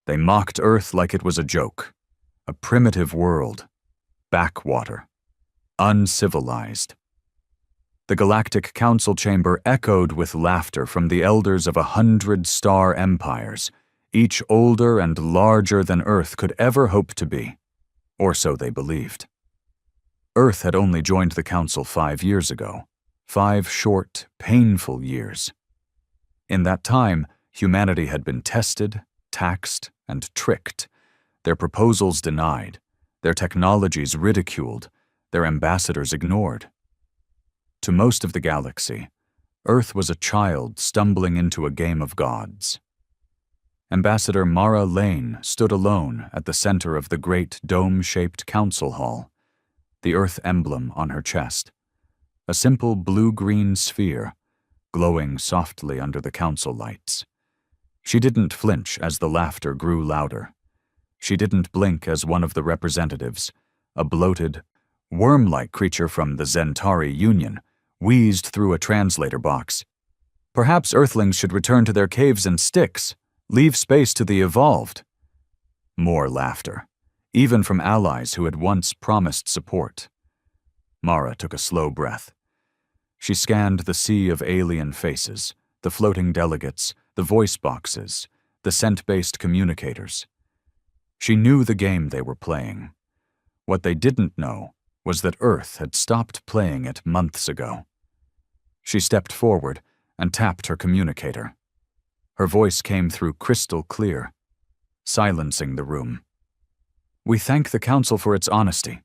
They mocked Earth like it was a joke. A primitive world. Backwater. Uncivilized. The Galactic Council chamber echoed with laughter from the elders of 100 star empires, each older and larger than Earth could ever hope to be. Or so they believed. Earth had only joined the Council 5 years ago. 5 short, painful years. In that time, humanity had been tested, taxed, and tricked, their proposals denied, their technologies ridiculed, their ambassadors ignored. To most of the galaxy, Earth was a child stumbling into a game of gods. Ambassador Mara Lane stood alone at the center of the great dome-shaped council hall, the Earth emblem on her chest, a simple blue-green sphere, glowing softly under the council lights. She didn't flinch as the laughter grew louder. She didn't blink as one of the representatives, a bloated, worm-like creature from the Zentari Union, wheezed through a translator box. Perhaps Earthlings should return to their caves and sticks, leave space to the evolved. More laughter, even from allies who had once promised support. Mara took a slow breath. She scanned the sea of alien faces, the floating delegates, the voice boxes, the scent-based communicators. She knew the game they were playing. What they didn't know was that Earth had stopped playing it months ago. She stepped forward and tapped her communicator. Her voice came through crystal clear, silencing the room. "We thank the Council for its honesty,"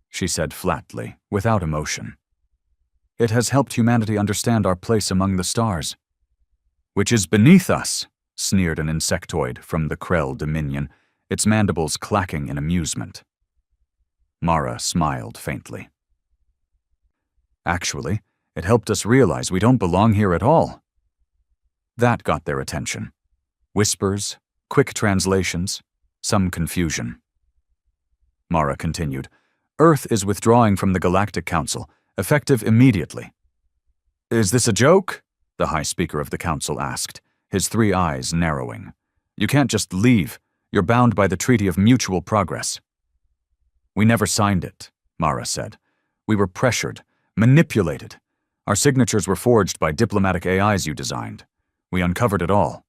she said flatly, without emotion. "It has helped humanity understand our place among the stars." "Which is beneath us," sneered an insectoid from the Krell Dominion, its mandibles clacking in amusement. Mara smiled faintly. "Actually, it helped us realize we don't belong here at all." That got their attention. Whispers, quick translations, some confusion. Mara continued, "Earth is withdrawing from the Galactic Council, effective immediately." "Is this a joke?" the High Speaker of the Council asked, his 3 eyes narrowing. "You can't just leave. You're bound by the Treaty of Mutual Progress." "We never signed it," Mara said. "We were pressured, manipulated. Our signatures were forged by diplomatic AIs you designed. We uncovered it all."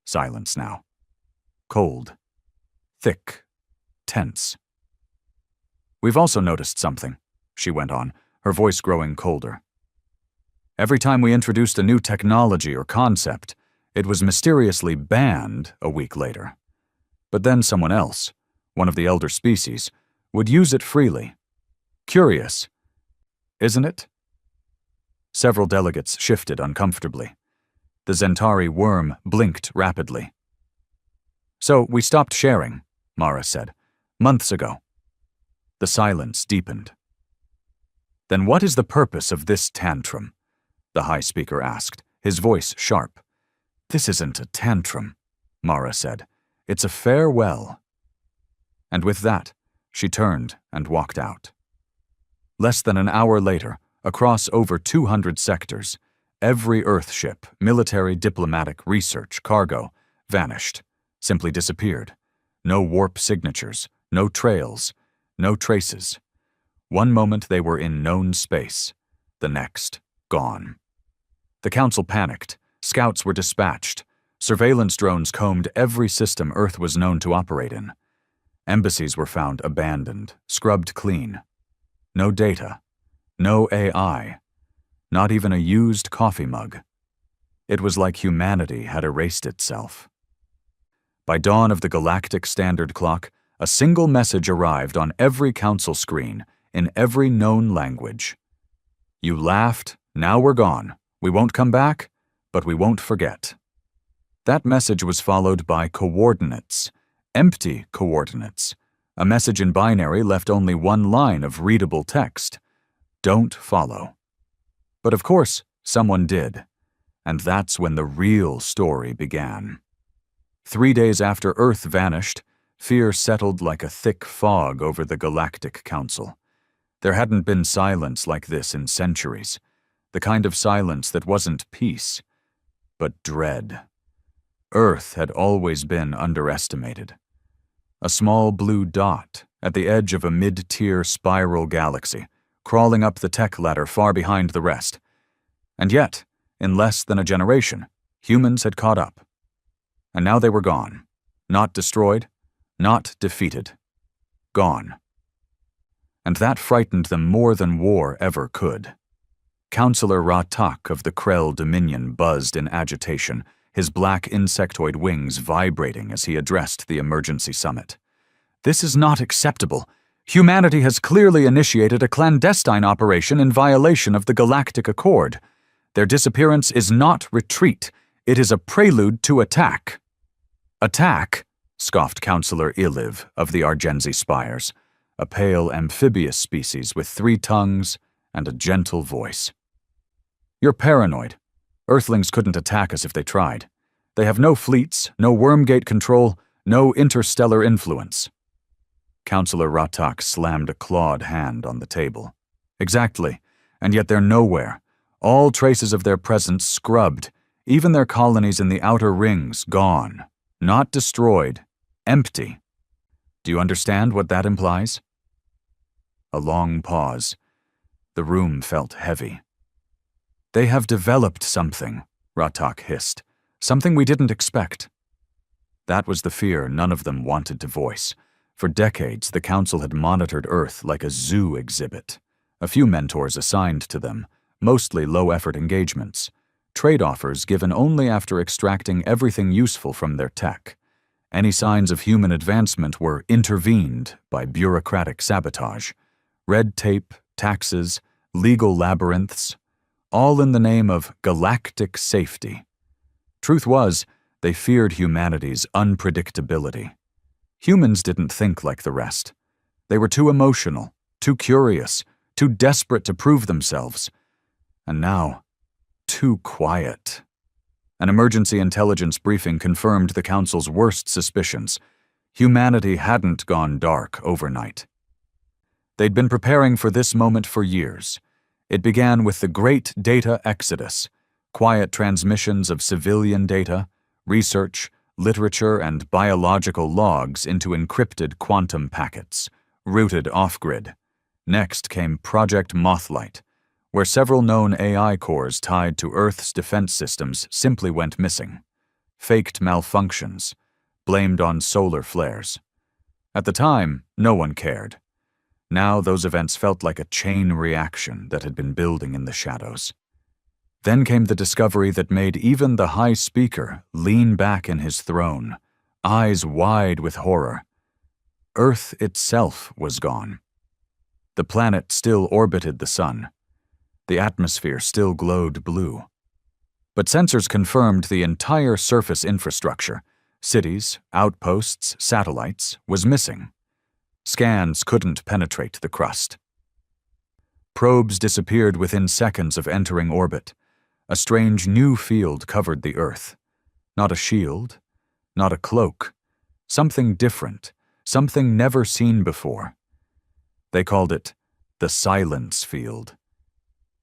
Silence now. Cold. Thick. Tense. "We've also noticed something," she went on, her voice growing colder. "Every time we introduced a new technology or concept, it was mysteriously banned a week later. But then someone else, one of the elder species, would use it freely. Curious, isn't it?" Several delegates shifted uncomfortably. The Zentari worm blinked rapidly. "So we stopped sharing," Mara said, "months ago." The silence deepened. "Then what is the purpose of this tantrum?" the High Speaker asked, his voice sharp. "This isn't a tantrum," Mara said. "It's a farewell." And with that, she turned and walked out. Less than an hour later, across over 200 sectors, every Earth ship, military, diplomatic, research, cargo, vanished, simply disappeared. No warp signatures, no trails, no traces. One moment they were in known space, the next, gone. The Council panicked, scouts were dispatched, surveillance drones combed every system Earth was known to operate in. Embassies were found abandoned, scrubbed clean. No data, no AI, not even a used coffee mug. It was like humanity had erased itself. By dawn of the Galactic Standard Clock, a single message arrived on every Council screen, in every known language. "You laughed, now we're gone. We won't come back, but we won't forget." That message was followed by coordinates, empty coordinates. A message in binary left only one line of readable text. "Don't follow." But of course, someone did. And that's when the real story began. 3 days after Earth vanished, fear settled like a thick fog over the Galactic Council. There hadn't been silence like this in centuries. The kind of silence that wasn't peace, but dread. Earth had always been underestimated. A small blue dot at the edge of a mid-tier spiral galaxy, crawling up the tech ladder far behind the rest. And yet, in less than a generation, humans had caught up. And now they were gone. Not destroyed, not defeated. Gone. And that frightened them more than war ever could. Councillor Ra-Tak of the Krell Dominion buzzed in agitation, his black insectoid wings vibrating as he addressed the emergency summit. This is not acceptable. Humanity has clearly initiated a clandestine operation in violation of the Galactic Accord. Their disappearance is not retreat. It is a prelude to attack. Attack? Scoffed Councillor Iliv of the Argenzi Spires, a pale amphibious species with 3 tongues and a gentle voice. You're paranoid. Earthlings couldn't attack us if they tried. They have no fleets, no wormgate control, no interstellar influence. Councillor Ra-Tak slammed a clawed hand on the table. Exactly, and yet they're nowhere. All traces of their presence scrubbed, even their colonies in the outer rings gone. Not destroyed, empty. Do you understand what that implies? A long pause. The room felt heavy. They have developed something, Ra-Tak hissed. Something we didn't expect. That was the fear none of them wanted to voice. For decades, the Council had monitored Earth like a zoo exhibit. A few mentors assigned to them, mostly low-effort engagements. Trade offers given only after extracting everything useful from their tech. Any signs of human advancement were intervened by bureaucratic sabotage. Red tape, taxes, legal labyrinths, all in the name of galactic safety. Truth was, they feared humanity's unpredictability. Humans didn't think like the rest. They were too emotional, too curious, too desperate to prove themselves. And now, too quiet. An emergency intelligence briefing confirmed the Council's worst suspicions. Humanity hadn't gone dark overnight. They'd been preparing for this moment for years. It began with the Great Data Exodus, quiet transmissions of civilian data, research, literature, and biological logs into encrypted quantum packets, routed off-grid. Next came Project Mothlight, where several known AI cores tied to Earth's defense systems simply went missing. Faked malfunctions, blamed on solar flares. At the time, no one cared. Now those events felt like a chain reaction that had been building in the shadows. Then came the discovery that made even the High Speaker lean back in his throne, eyes wide with horror. Earth itself was gone. The planet still orbited the sun. The atmosphere still glowed blue. But sensors confirmed the entire surface infrastructure, cities, outposts, satellites, was missing. Scans couldn't penetrate the crust. Probes disappeared within seconds of entering orbit. A strange new field covered the Earth. Not a shield, not a cloak. Something different, something never seen before. They called it the Silence Field.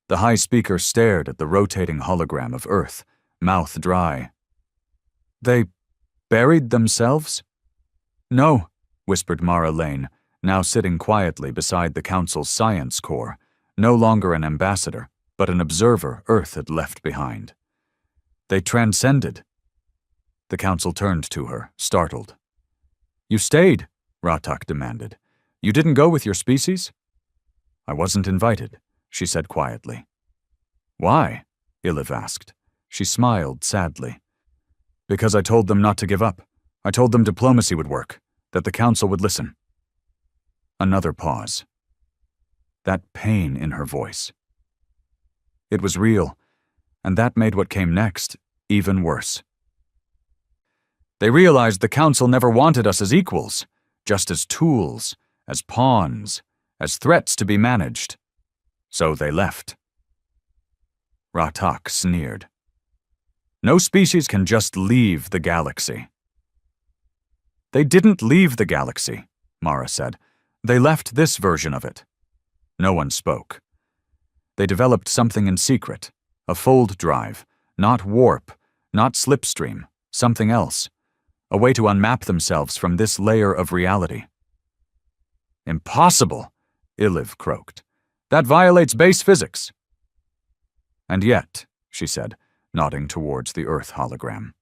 The High Speaker stared at the rotating hologram of Earth, mouth dry. They buried themselves? No, whispered Mara Lane, now sitting quietly beside the Council's Science Corps, no longer an ambassador, but an observer Earth had left behind. They transcended. The Council turned to her, startled. You stayed, Ra-Tak demanded. You didn't go with your species? I wasn't invited, she said quietly. Why? Iliv asked. She smiled sadly. Because I told them not to give up. I told them diplomacy would work, that the Council would listen. Another pause. That pain in her voice. It was real, and that made what came next even worse. They realized the Council never wanted us as equals, just as tools, as pawns, as threats to be managed. So they left. Ra-Tak sneered. No species can just leave the galaxy. They didn't leave the galaxy, Mara said. They left this version of it. No one spoke. They developed something in secret, a fold drive, not warp, not slipstream, something else, a way to unmap themselves from this layer of reality. Impossible, Iliv croaked. That violates base physics. And yet, she said, nodding towards the Earth hologram.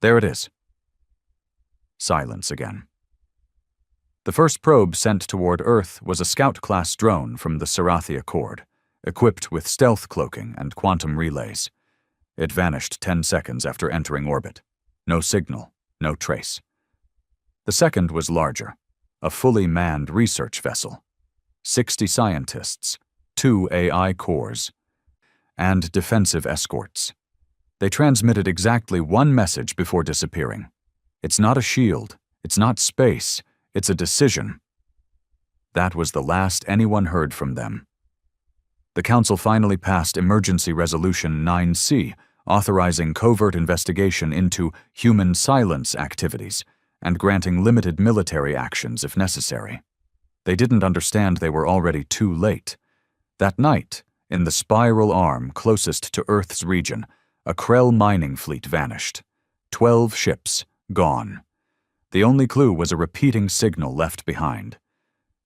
There it is. Silence again. The first probe sent toward Earth was a Scout-class drone from the Sarathi Accord, equipped with stealth cloaking and quantum relays. It vanished 10 seconds after entering orbit. No signal, no trace. The second was larger, a fully manned research vessel. 60 scientists, 2 AI cores, and defensive escorts. They transmitted exactly one message before disappearing. It's not a shield, it's not space, it's a decision. That was the last anyone heard from them. The Council finally passed Emergency Resolution 9C, authorizing covert investigation into human silence activities and granting limited military actions if necessary. They didn't understand they were already too late. That night, in the spiral arm closest to Earth's region, a Krell mining fleet vanished. 12 ships, gone. The only clue was a repeating signal left behind.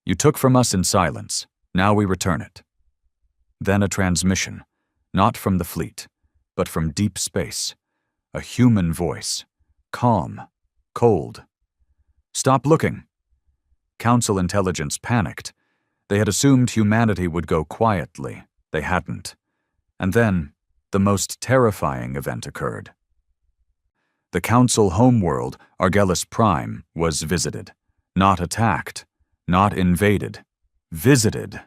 You took from us in silence, now we return it. Then a transmission, not from the fleet, but from deep space. A human voice, calm, cold. Stop looking. Council intelligence panicked. They had assumed humanity would go quietly. They hadn't. And then, the most terrifying event occurred. The Council homeworld, Argelis Prime, was visited. Not attacked. Not invaded. Visited.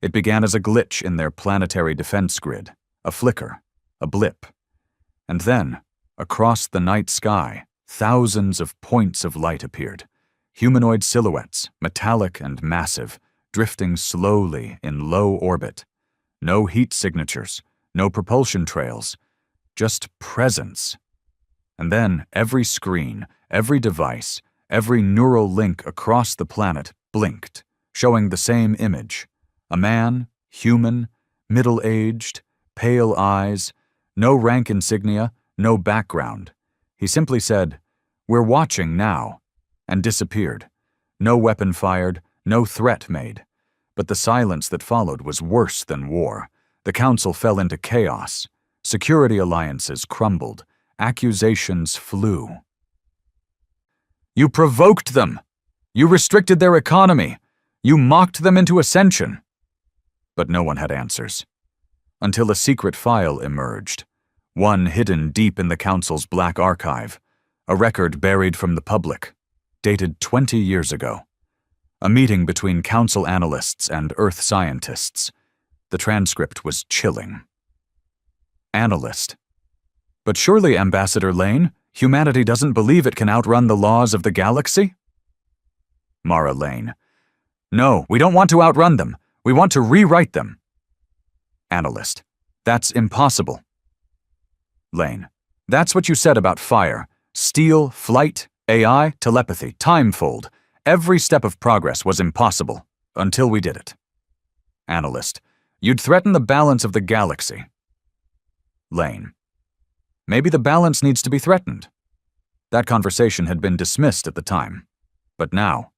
It began as a glitch in their planetary defense grid, a flicker, a blip. And then, across the night sky, thousands of points of light appeared. Humanoid silhouettes, metallic and massive, drifting slowly in low orbit. No heat signatures, no propulsion trails, just presence. And then every screen, every device, every neural link across the planet blinked, showing the same image. A man, human, middle-aged, pale eyes, no rank insignia, no background. He simply said, "We're watching now," and disappeared. No weapon fired, no threat made. But the silence that followed was worse than war. The Council fell into chaos. Security alliances crumbled. Accusations flew. You provoked them. You restricted their economy. You mocked them into ascension. But no one had answers. Until a secret file emerged. One hidden deep in the Council's black archive. A record buried from the public. Dated 20 years ago. A meeting between Council analysts and Earth scientists. The transcript was chilling. Analyst. But surely, Ambassador Lane, humanity doesn't believe it can outrun the laws of the galaxy? Mara Lane. No, we don't want to outrun them. We want to rewrite them. Analyst. That's impossible. Lane. That's what you said about fire. Steel, flight, AI, telepathy, timefold. Every step of progress was impossible, until we did it. Analyst. You'd threaten the balance of the galaxy. Lane. Maybe the balance needs to be threatened. That conversation had been dismissed at the time. But now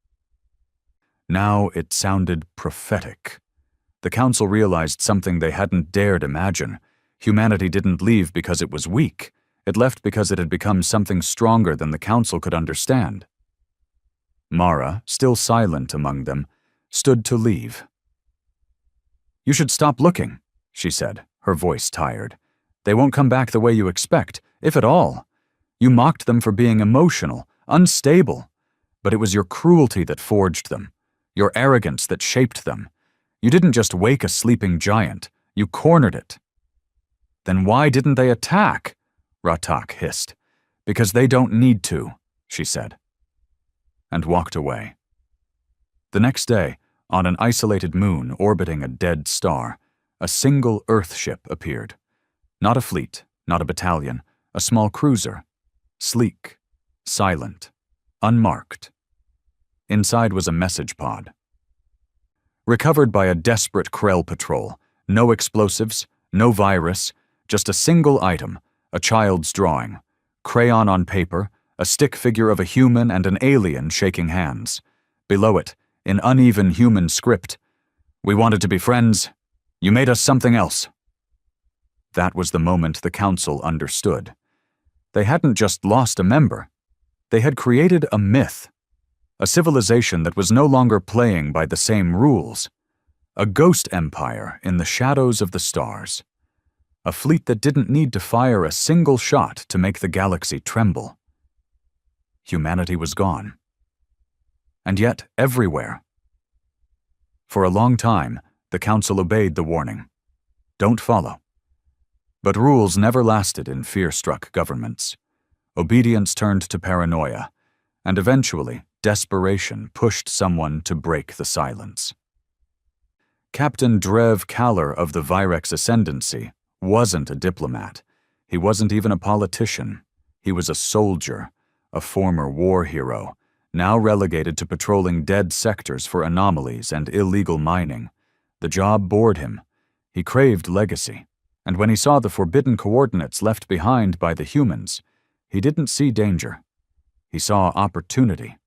it sounded prophetic. The Council realized something they hadn't dared imagine. Humanity didn't leave because it was weak. It left because it had become something stronger than the Council could understand. Mara, still silent among them, stood to leave. You should stop looking, she said, her voice tired. They won't come back the way you expect, if at all. You mocked them for being emotional, unstable. But it was your cruelty that forged them, your arrogance that shaped them. You didn't just wake a sleeping giant, you cornered it. Then why didn't they attack? Ratak hissed. Because they don't need to, she said. And walked away. The next day, on an isolated moon orbiting a dead star, a single Earth ship appeared. Not a fleet, not a battalion, a small cruiser. Sleek, silent, unmarked. Inside was a message pod. Recovered by a desperate Krell patrol, no explosives, no virus, just a single item, a child's drawing. Crayon on paper, a stick figure of a human and an alien shaking hands. Below it, in uneven human script, "We wanted to be friends. You made us something else." That was the moment the council understood. They hadn't just lost a member. They had created a myth. A civilization that was no longer playing by the same rules. A ghost empire in the shadows of the stars. A fleet that didn't need to fire a single shot to make the galaxy tremble. Humanity was gone. And yet, everywhere. For a long time, the council obeyed the warning. Don't follow. But rules never lasted in fear-struck governments. Obedience turned to paranoia, and eventually, desperation pushed someone to break the silence. Captain Drev Kaller of the Virex Ascendancy wasn't a diplomat. He wasn't even a politician. He was a soldier, a former war hero, now relegated to patrolling dead sectors for anomalies and illegal mining. The job bored him. He craved legacy, and when he saw the forbidden coordinates left behind by the humans, he didn't see danger. He saw opportunity.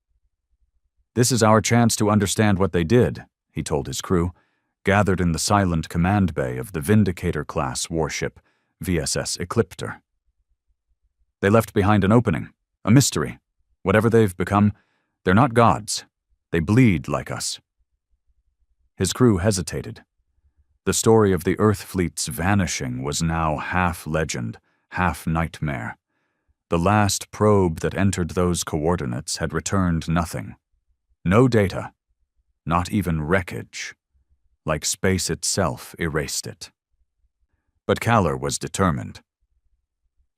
"This is our chance to understand what they did," he told his crew, gathered in the silent command bay of the Vindicator-class warship, VSS Ecliptor. They left behind an opening, a mystery. Whatever they've become, they're not gods. They bleed like us. His crew hesitated. The story of the Earth fleet's vanishing was now half legend, half nightmare. The last probe that entered those coordinates had returned nothing. No data, not even wreckage. Like space itself erased it. But Kaller was determined.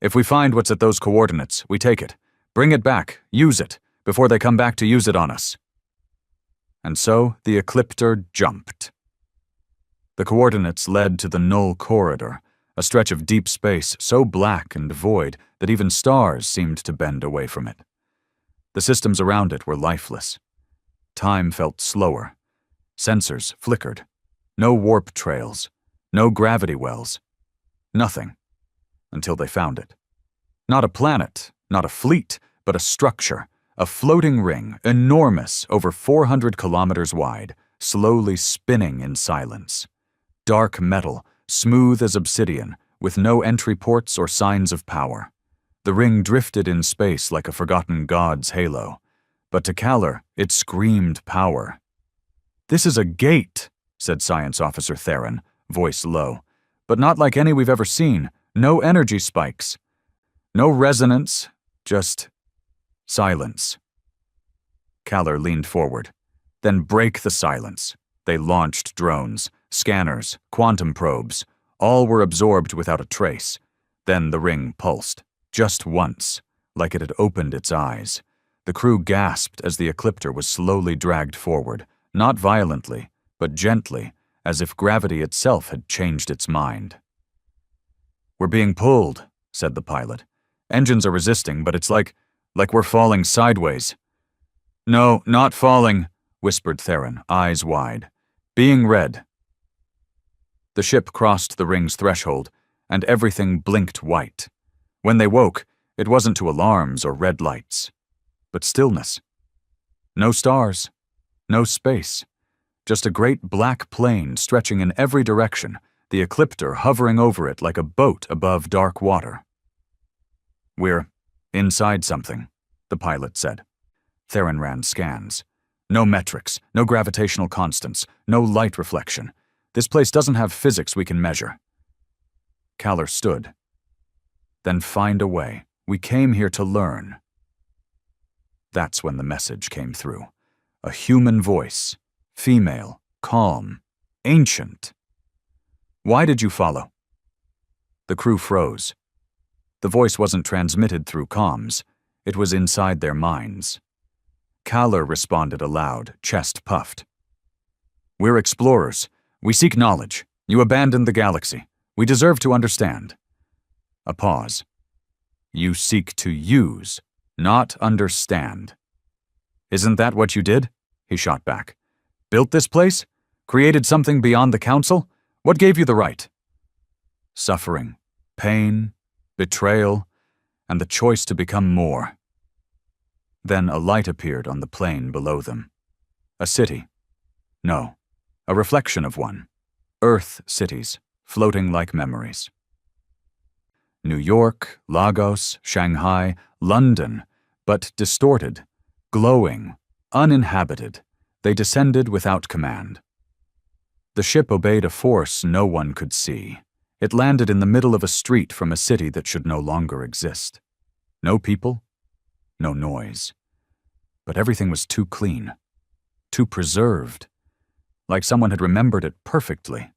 "If we find what's at those coordinates, we take it. Bring it back, use it, before they come back to use it on us." And so the Ecliptor jumped. The coordinates led to the Null Corridor, a stretch of deep space so black and void that even stars seemed to bend away from it. The systems around it were lifeless. Time felt slower. Sensors flickered. No warp trails. No gravity wells. Nothing. Until they found it. Not a planet, not a fleet, but a structure. A floating ring, enormous, over 400 kilometers wide, slowly spinning in silence. Dark metal, smooth as obsidian, with no entry ports or signs of power. The ring drifted in space like a forgotten god's halo. But to Kaller, it screamed power. "This is a gate," said Science Officer Theron, voice low. "But not like any we've ever seen. No energy spikes. No resonance, just silence." Kaller leaned forward. "Then break the silence." They launched drones, scanners, quantum probes. All were absorbed without a trace. Then the ring pulsed, just once, like it had opened its eyes. The crew gasped as the Ecliptor was slowly dragged forward, not violently, but gently, as if gravity itself had changed its mind. "We're being pulled," said the pilot. "Engines are resisting, but it's like we're falling sideways." "No, not falling," whispered Theron, eyes wide. "Being read." The ship crossed the ring's threshold, and everything blinked white. When they woke, it wasn't to alarms or red lights, but stillness. No stars, no space, just a great black plain stretching in every direction, the Ecliptor hovering over it like a boat above dark water. "We're inside something," the pilot said. Theron ran scans. No metrics, no gravitational constants, no light reflection. This place doesn't have physics we can measure. Kaller stood. "Then find a way. We came here to learn." That's when the message came through. A human voice, female, calm, ancient. "Why did you follow?" The crew froze. The voice wasn't transmitted through comms. It was inside their minds. Kaller responded aloud, chest puffed. "We're explorers. We seek knowledge. You abandoned the galaxy. We deserve to understand." A pause. "You seek to use, not understand." "Isn't that what you did?" he shot back. "Built this place? Created something beyond the council? What gave you the right?" Suffering, pain, betrayal, and the choice to become more. Then a light appeared on the plain below them. A city. No, a reflection of one. Earth cities, floating like memories. New York, Lagos, Shanghai, London, but distorted, glowing, uninhabited, they descended without command. The ship obeyed a force no one could see. It landed in the middle of a street from a city that should no longer exist. No people, no noise. But everything was too clean, too preserved, like someone had remembered it perfectly.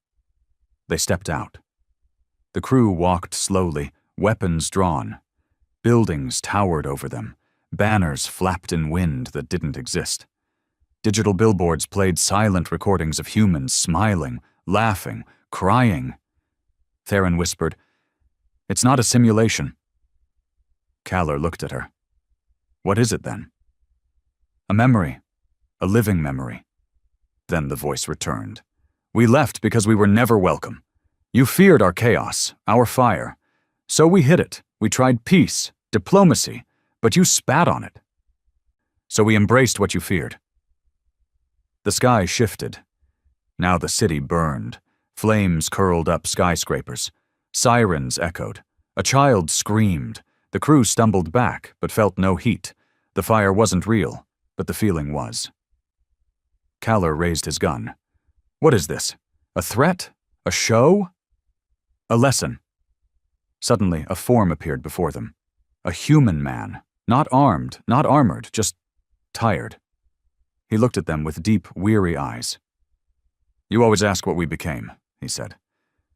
They stepped out. The crew walked slowly, weapons drawn. Buildings towered over them. Banners flapped in wind that didn't exist. Digital billboards played silent recordings of humans smiling, laughing, crying. Theron whispered, "It's not a simulation." Kaller looked at her. "What is it then?" "A memory. A living memory." Then the voice returned. "We left because we were never welcome. You feared our chaos, our fire. So we hid it. We tried peace, diplomacy, but you spat on it. So we embraced what you feared." The sky shifted. Now the city burned. Flames curled up skyscrapers. Sirens echoed. A child screamed. The crew stumbled back, but felt no heat. The fire wasn't real, but the feeling was. Kaller raised his gun. "What is this? A threat? A show?" "A lesson." Suddenly, a form appeared before them. A human man. Not armed, not armored, just tired. He looked at them with deep, weary eyes. "You always ask what we became," he said.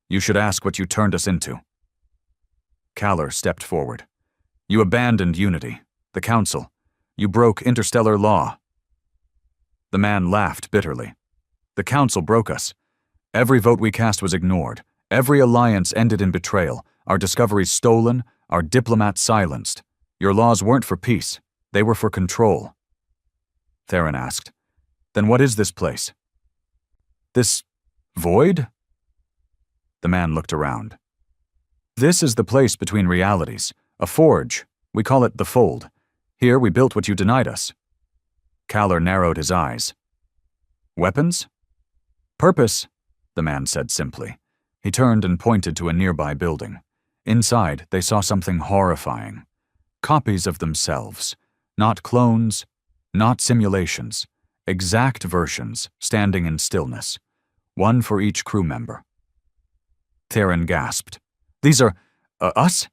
"You should ask what you turned us into." Kaller stepped forward. "You abandoned unity, the council. You broke interstellar law." The man laughed bitterly. "The council broke us. Every vote we cast was ignored. Every alliance ended in betrayal. Our discoveries stolen, our diplomats silenced. Your laws weren't for peace. They were for control." Theron asked, "Then what is this place? This void?" The man looked around. "This is the place between realities, a forge. We call it the Fold. Here we built what you denied us." Kaller narrowed his eyes. "Weapons?" "Purpose," the man said simply. He turned and pointed to a nearby building. Inside, they saw something horrifying. Copies of themselves, not clones, not simulations, exact versions standing in stillness, one for each crew member. Theron gasped. "These are, us?"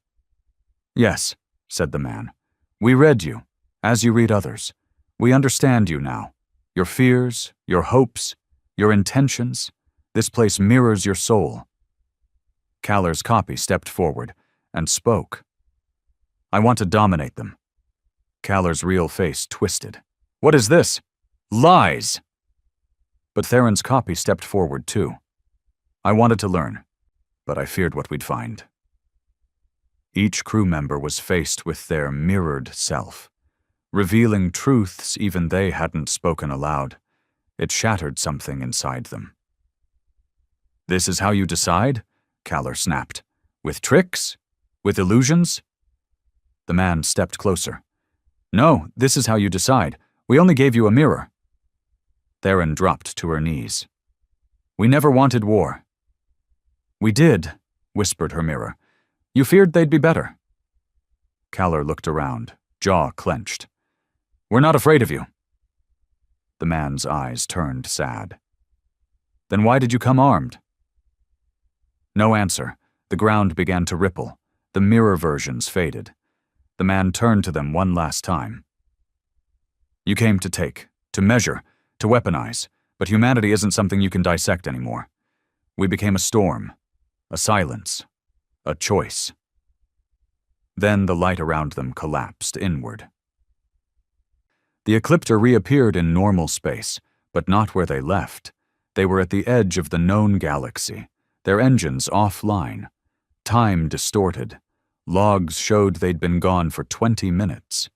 "Yes," said the man. "We read you, as you read others. We understand you now. Your fears, your hopes, your intentions. This place mirrors your soul." Kaller's copy stepped forward and spoke. "I want to dominate them." Kaller's real face twisted. "What is this? Lies!" But Theron's copy stepped forward too. "I wanted to learn, but I feared what we'd find." Each crew member was faced with their mirrored self, revealing truths even they hadn't spoken aloud. It shattered something inside them. "This is how you decide?" Kaller snapped. "With tricks? With illusions?" The man stepped closer. "No, this is how you decide. We only gave you a mirror." Theron dropped to her knees. "We never wanted war." "We did," whispered her mirror. "You feared they'd be better." Kaller looked around, jaw clenched. "We're not afraid of you." The man's eyes turned sad. "Then why did you come armed?" No answer. The ground began to ripple. The mirror versions faded. The man turned to them one last time. "You came to take, to measure, to weaponize, but humanity isn't something you can dissect anymore. We became a storm, a silence, a choice." Then the light around them collapsed inward. The Ecliptor reappeared in normal space, but not where they left. They were at the edge of the known galaxy, their engines offline, time distorted. Logs showed they'd been gone for 20 minutes.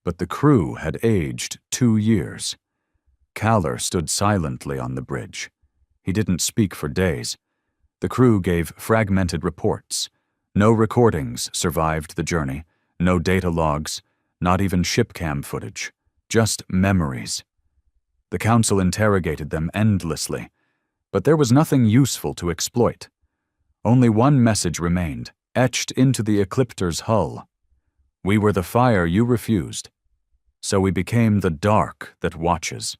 But the crew had aged 2 years. Kaller stood silently on the bridge. He didn't speak for days. The crew gave fragmented reports. No recordings survived the journey. No data logs, not even shipcam footage, just memories. The Council interrogated them endlessly, but there was nothing useful to exploit. Only one message remained, etched into the Ecliptor's hull. We were the fire you refused, so we became the dark that watches.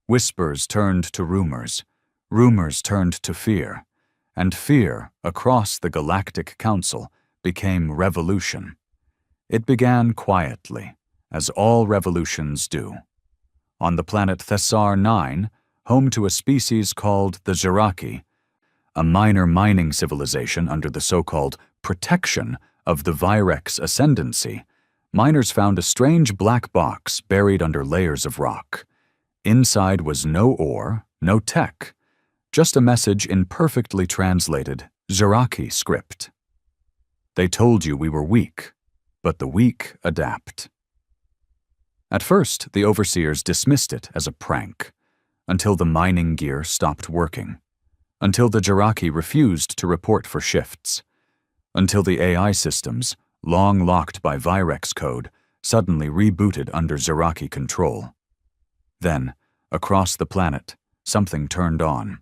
Whispers turned to rumors turned to fear, and fear, across the Galactic Council, became revolution. It began quietly, as all revolutions do. On the planet Thessar 9, home to a species called the Zeraki, a minor mining civilization under the so-called protection of the Virex ascendancy, miners found a strange black box buried under layers of rock. Inside was no ore, no tech, just a message in perfectly translated Zeraki script. They told you we were weak, but the weak adapt. At first, the overseers dismissed it as a prank, until the mining gear stopped working, until the Zeraki refused to report for shifts, until the AI systems, long locked by Virex code, suddenly rebooted under Zeraki control. Then, across the planet, something turned on.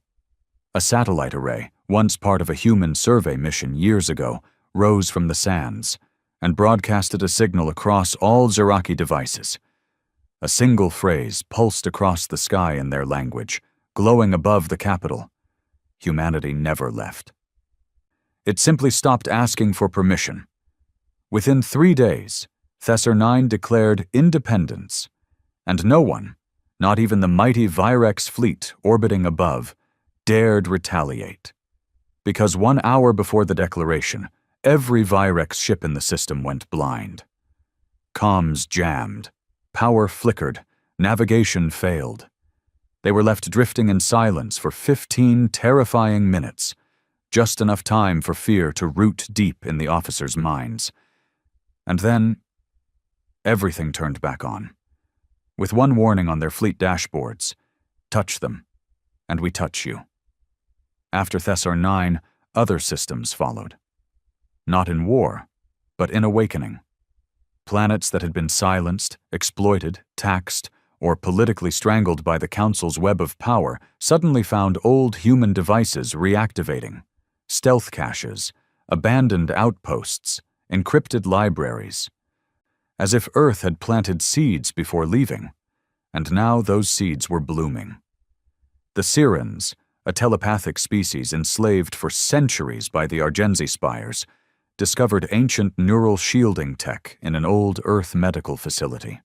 A satellite array, once part of a human survey mission years ago, rose from the sands and broadcasted a signal across all Zeraki devices. A single phrase pulsed across the sky in their language, glowing above the capital. Humanity never left. It simply stopped asking for permission. Within 3 days, Thessar 9 declared independence, and no one, not even the mighty Virex fleet orbiting above, dared retaliate. Because 1 hour before the declaration, every Virex ship in the system went blind. Comms jammed, power flickered, navigation failed. They were left drifting in silence for 15 terrifying minutes, just enough time for fear to root deep in the officers' minds. And then, everything turned back on. With one warning on their fleet dashboards: touch them, and we touch you. After Thessar 9, other systems followed. Not in war, but in awakening. Planets that had been silenced, exploited, taxed, or politically strangled by the Council's web of power suddenly found old human devices reactivating. Stealth caches, abandoned outposts, encrypted libraries. As if Earth had planted seeds before leaving, and now those seeds were blooming. The Sirens, a telepathic species enslaved for centuries by the Argenzi spires, discovered ancient neural shielding tech in an old Earth medical facility.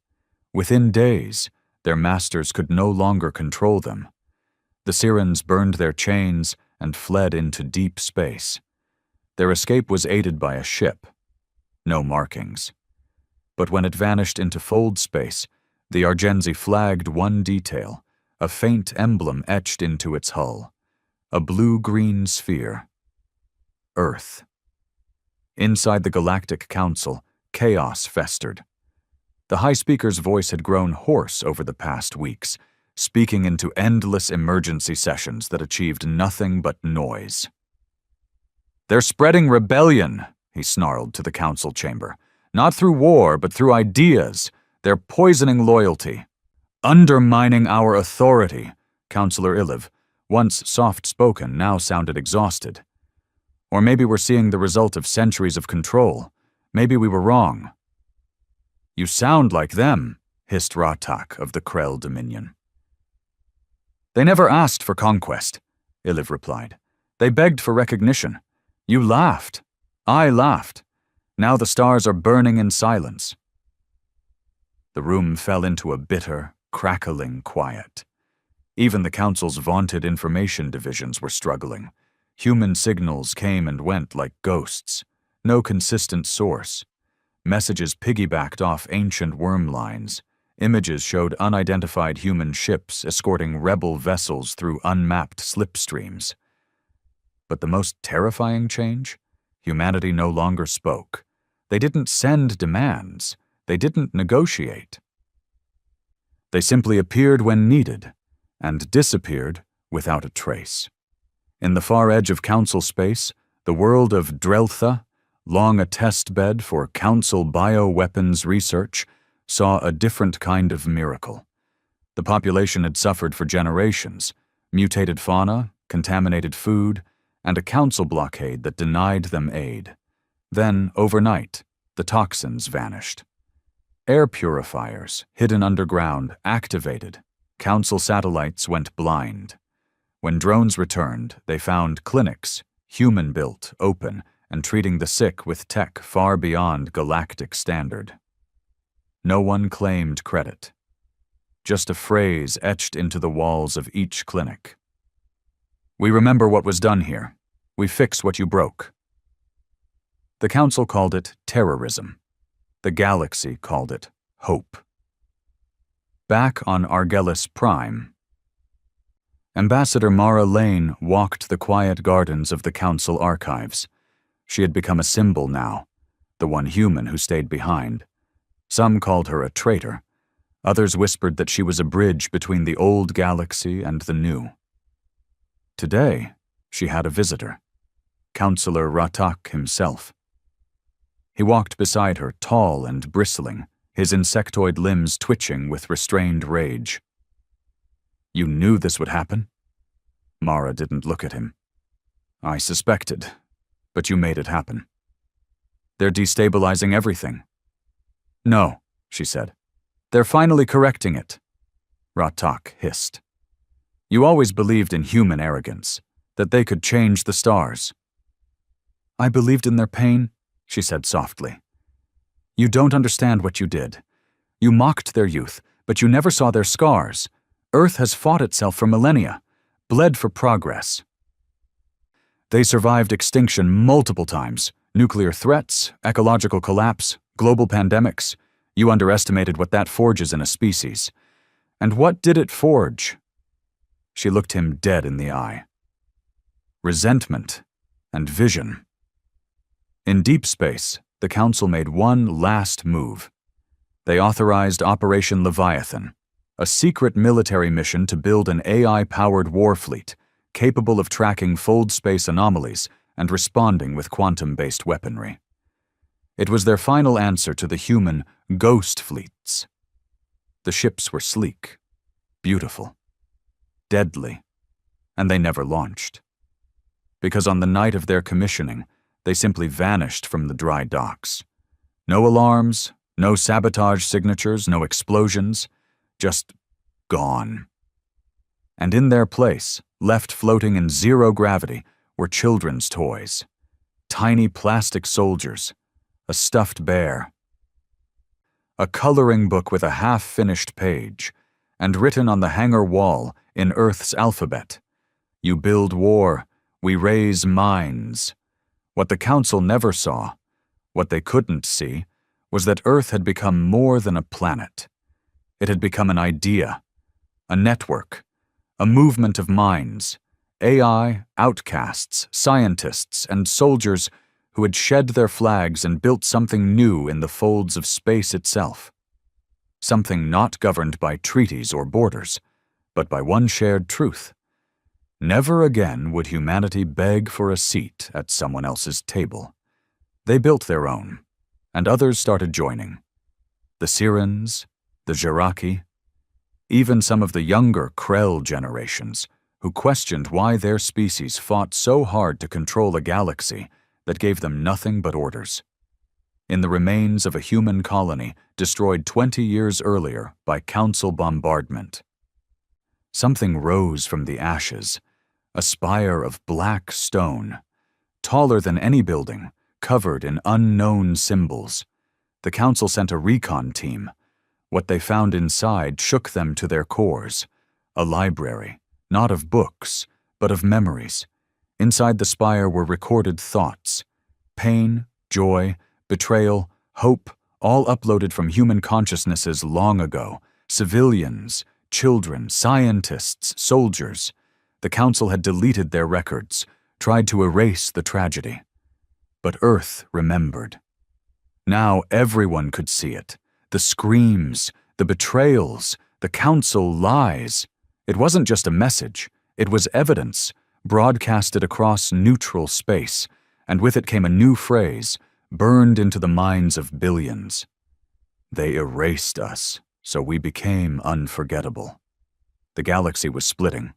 Within days, their masters could no longer control them. The Sirens burned their chains and fled into deep space. Their escape was aided by a ship. No markings. But when it vanished into fold space, the Argenzi flagged one detail, a faint emblem etched into its hull. A blue-green sphere. Earth. Inside the Galactic Council, chaos festered. The High Speaker's voice had grown hoarse over the past weeks, speaking into endless emergency sessions that achieved nothing but noise. "They're spreading rebellion," he snarled to the council chamber. "Not through war, but through ideas. They're poisoning loyalty. Undermining our authority." Councillor Iliv, once soft-spoken, now sounded exhausted. "Or maybe we're seeing the result of centuries of control. Maybe we were wrong." "You sound like them," hissed Ratak of the Krell Dominion. "They never asked for conquest," Iliv replied. "They begged for recognition. You laughed. I laughed. Now the stars are burning in silence." The room fell into a bitter, crackling quiet. Even the Council's vaunted information divisions were struggling. Human signals came and went like ghosts. No consistent source. Messages piggybacked off ancient worm lines. Images showed unidentified human ships escorting rebel vessels through unmapped slipstreams. But the most terrifying change? Humanity no longer spoke. They didn't send demands. They didn't negotiate. They simply appeared when needed, and disappeared without a trace. In the far edge of Council space, the world of Dreltha, long a test bed for Council bioweapons research, saw a different kind of miracle. The population had suffered for generations, mutated fauna, contaminated food, and a Council blockade that denied them aid. Then, overnight, the toxins vanished. Air purifiers, hidden underground, activated. Council satellites went blind. When drones returned, they found clinics, human-built, open, and treating the sick with tech far beyond galactic standard. No one claimed credit. Just a phrase etched into the walls of each clinic. "We remember what was done here. We fix what you broke." The Council called it terrorism. The galaxy called it hope. Back on Argellis Prime, Ambassador Mara Lane walked the quiet gardens of the Council archives. She had become a symbol now, the one human who stayed behind. Some called her a traitor. Others whispered that she was a bridge between the old galaxy and the new. Today, she had a visitor, Councillor Ratak himself. He walked beside her, tall and bristling, his insectoid limbs twitching with restrained rage. "You knew this would happen?" Mara didn't look at him. "I suspected, but you made it happen. They're destabilizing everything." "No," she said. "They're finally correcting it," Ratak hissed. "You always believed in human arrogance, that they could change the stars." "I believed in their pain," she said softly. "You don't understand what you did. You mocked their youth, but you never saw their scars. Earth has fought itself for millennia, bled for progress. They survived extinction multiple times, nuclear threats, ecological collapse, global pandemics. You underestimated what that forges in a species. And what did it forge?" She looked him dead in the eye. "Resentment and vision." In deep space, the Council made one last move. They authorized Operation Leviathan, a secret military mission to build an AI-powered war fleet capable of tracking fold space anomalies and responding with quantum-based weaponry. It was their final answer to the human ghost fleets. The ships were sleek, beautiful, deadly, and they never launched. Because on the night of their commissioning, they simply vanished from the dry docks. No alarms, no sabotage signatures, no explosions, just gone. And in their place, left floating in zero gravity, were children's toys. Tiny plastic soldiers, a stuffed bear, a coloring book with a half-finished page, and written on the hangar wall in Earth's alphabet, "You build war, we raise minds." What the Council never saw, what they couldn't see, was that Earth had become more than a planet. It had become an idea, a network, a movement of minds, AI, outcasts, scientists, and soldiers who had shed their flags and built something new in the folds of space itself. Something not governed by treaties or borders, but by one shared truth. Never again would humanity beg for a seat at someone else's table. They built their own, and others started joining. The Sirens, the Jiraki, even some of the younger Krell generations, who questioned why their species fought so hard to control a galaxy that gave them nothing but orders. In the remains of a human colony destroyed 20 years earlier by Council bombardment. Something rose from the ashes, a spire of black stone, taller than any building, covered in unknown symbols. The Council sent a recon team. What they found inside shook them to their cores. A library, not of books, but of memories. Inside the spire were recorded thoughts. Pain, joy, betrayal, hope, all uploaded from human consciousnesses long ago. Civilians, children, scientists, soldiers. The Council had deleted their records, tried to erase the tragedy. But Earth remembered. Now everyone could see it. The screams, the betrayals, the Council lies. It wasn't just a message, it was evidence, broadcasted across neutral space, and with it came a new phrase, burned into the minds of billions. They erased us, so we became unforgettable. The galaxy was splitting.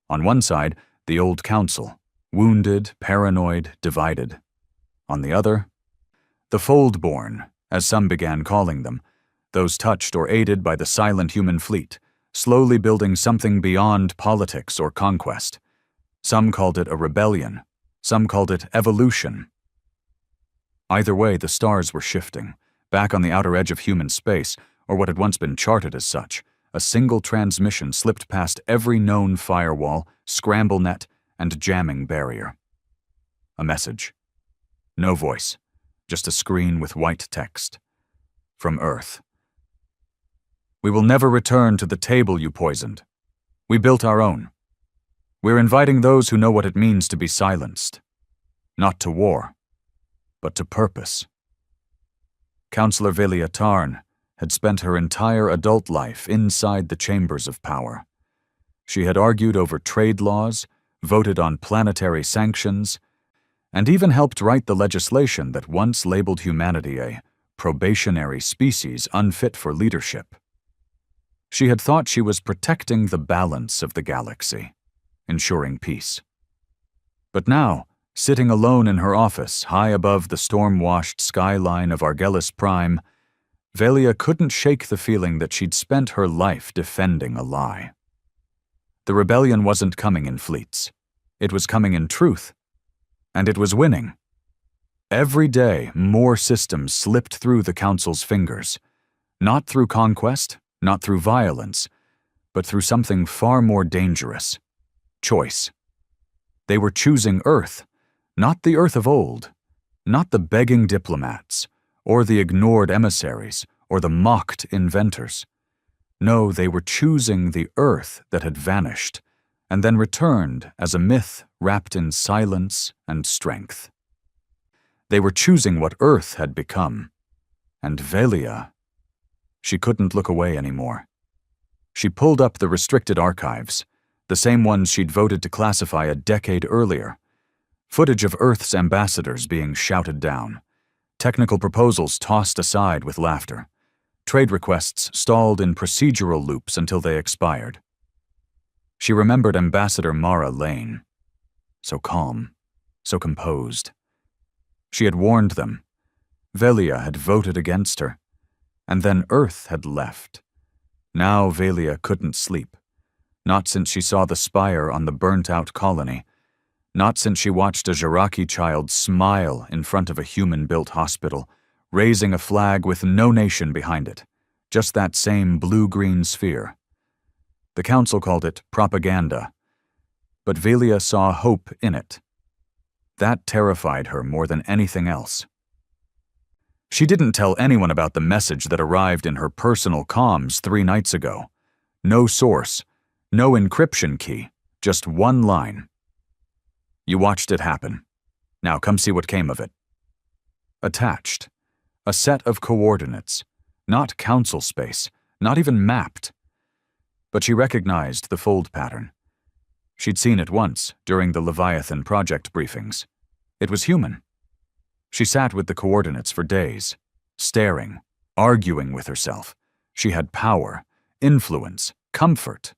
On one side, the old council, wounded, paranoid, divided. On the other, the Foldborn, as some began calling them, those touched or aided by the silent human fleet, slowly building something beyond politics or conquest. Some called it a rebellion, some called it evolution. Either way, the stars were shifting, back on the outer edge of human space, or what had once been charted as such. A single transmission slipped past every known firewall, scramble net, and jamming barrier. A message. No voice, just a screen with white text. From Earth. We will never return to the table you poisoned. We built our own. We're inviting those who know what it means to be silenced. Not to war, but to purpose. Counselor Velia Tarn had spent her entire adult life inside the chambers of power. She had argued over trade laws, voted on planetary sanctions, and even helped write the legislation that once labeled humanity a probationary species unfit for leadership. She had thought she was protecting the balance of the galaxy, ensuring peace. But now, sitting alone in her office, high above the storm-washed skyline of Argellis Prime, Velia couldn't shake the feeling that she'd spent her life defending a lie. The rebellion wasn't coming in fleets. It was coming in truth. And it was winning. Every day, more systems slipped through the Council's fingers. Not through conquest, not through violence, but through something far more dangerous. Choice. They were choosing Earth, not the Earth of old, not the begging diplomats, or the ignored emissaries, or the mocked inventors. No, they were choosing the Earth that had vanished, and then returned as a myth wrapped in silence and strength. They were choosing what Earth had become, and Velia, she couldn't look away anymore. She pulled up the restricted archives, the same ones she'd voted to classify a decade earlier. Footage of Earth's ambassadors being shouted down. Technical proposals tossed aside with laughter. Trade requests stalled in procedural loops until they expired. She remembered Ambassador Mara Lane. So calm, so composed. She had warned them. Velia had voted against her. And then Earth had left. Now Velia couldn't sleep. Not since she saw the spire on the burnt-out colony. Not since she watched a Jaraki child smile in front of a human-built hospital, raising a flag with no nation behind it, just that same blue-green sphere. The Council called it propaganda, but Velia saw hope in it. That terrified her more than anything else. She didn't tell anyone about the message that arrived in her personal comms 3 nights ago. No source, no encryption key, just one line. You watched it happen. Now come see what came of it. Attached. A set of coordinates. Not council space, not even mapped. But she recognized the fold pattern. She'd seen it once during the Leviathan project briefings. It was human. She sat with the coordinates for days, staring, arguing with herself. She had power, influence, comfort.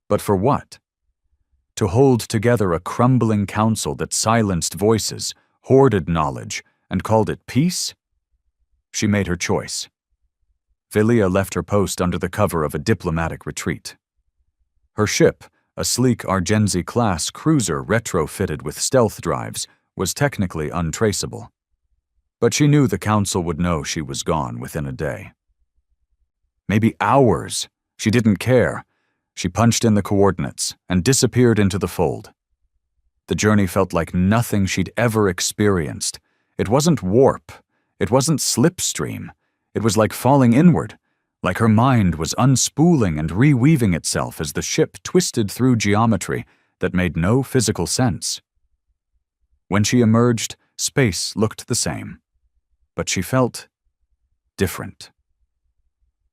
But for what? To hold together a crumbling council that silenced voices, hoarded knowledge, and called it peace? She made her choice. Velia left her post under the cover of a diplomatic retreat. Her ship, a sleek Argenzi-class cruiser retrofitted with stealth drives, was technically untraceable. But she knew the Council would know she was gone within a day. Maybe hours. She didn't care. She punched in the coordinates and disappeared into the fold. The journey felt like nothing she'd ever experienced. It wasn't warp. It wasn't slipstream. It was like falling inward, like her mind was unspooling and reweaving itself as the ship twisted through geometry that made no physical sense. When she emerged, space looked the same, but she felt different.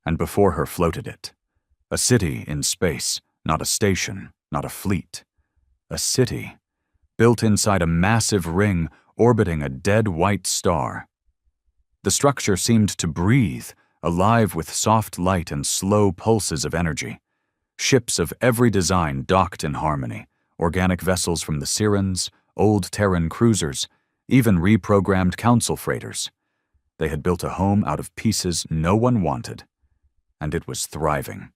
And before her floated it. A city in space, not a station, not a fleet. A city, built inside a massive ring orbiting a dead white star. The structure seemed to breathe, alive with soft light and slow pulses of energy. Ships of every design docked in harmony, organic vessels from the Sirens, old Terran cruisers, even reprogrammed council freighters. They had built a home out of pieces no one wanted, and it was thriving.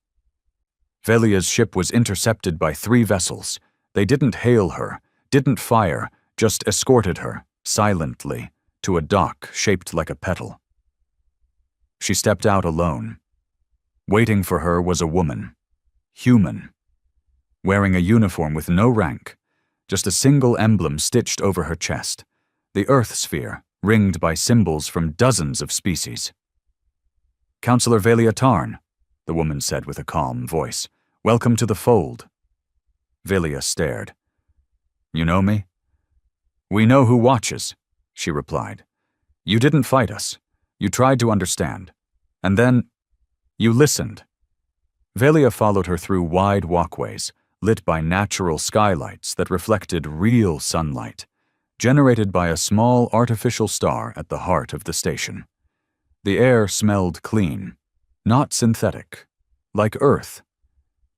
Velia's ship was intercepted by 3 vessels. They didn't hail her, didn't fire, just escorted her, silently, to a dock shaped like a petal. She stepped out alone. Waiting for her was a woman, human, wearing a uniform with no rank, just a single emblem stitched over her chest, the Earth sphere, ringed by symbols from dozens of species. "Counselor Velia Tarn," the woman said with a calm voice. "Welcome to the fold." Velia stared. "You know me?" "We know who watches," she replied. "You didn't fight us. You tried to understand. And then, you listened." Velia followed her through wide walkways, lit by natural skylights that reflected real sunlight, generated by a small artificial star at the heart of the station. The air smelled clean, not synthetic, like Earth.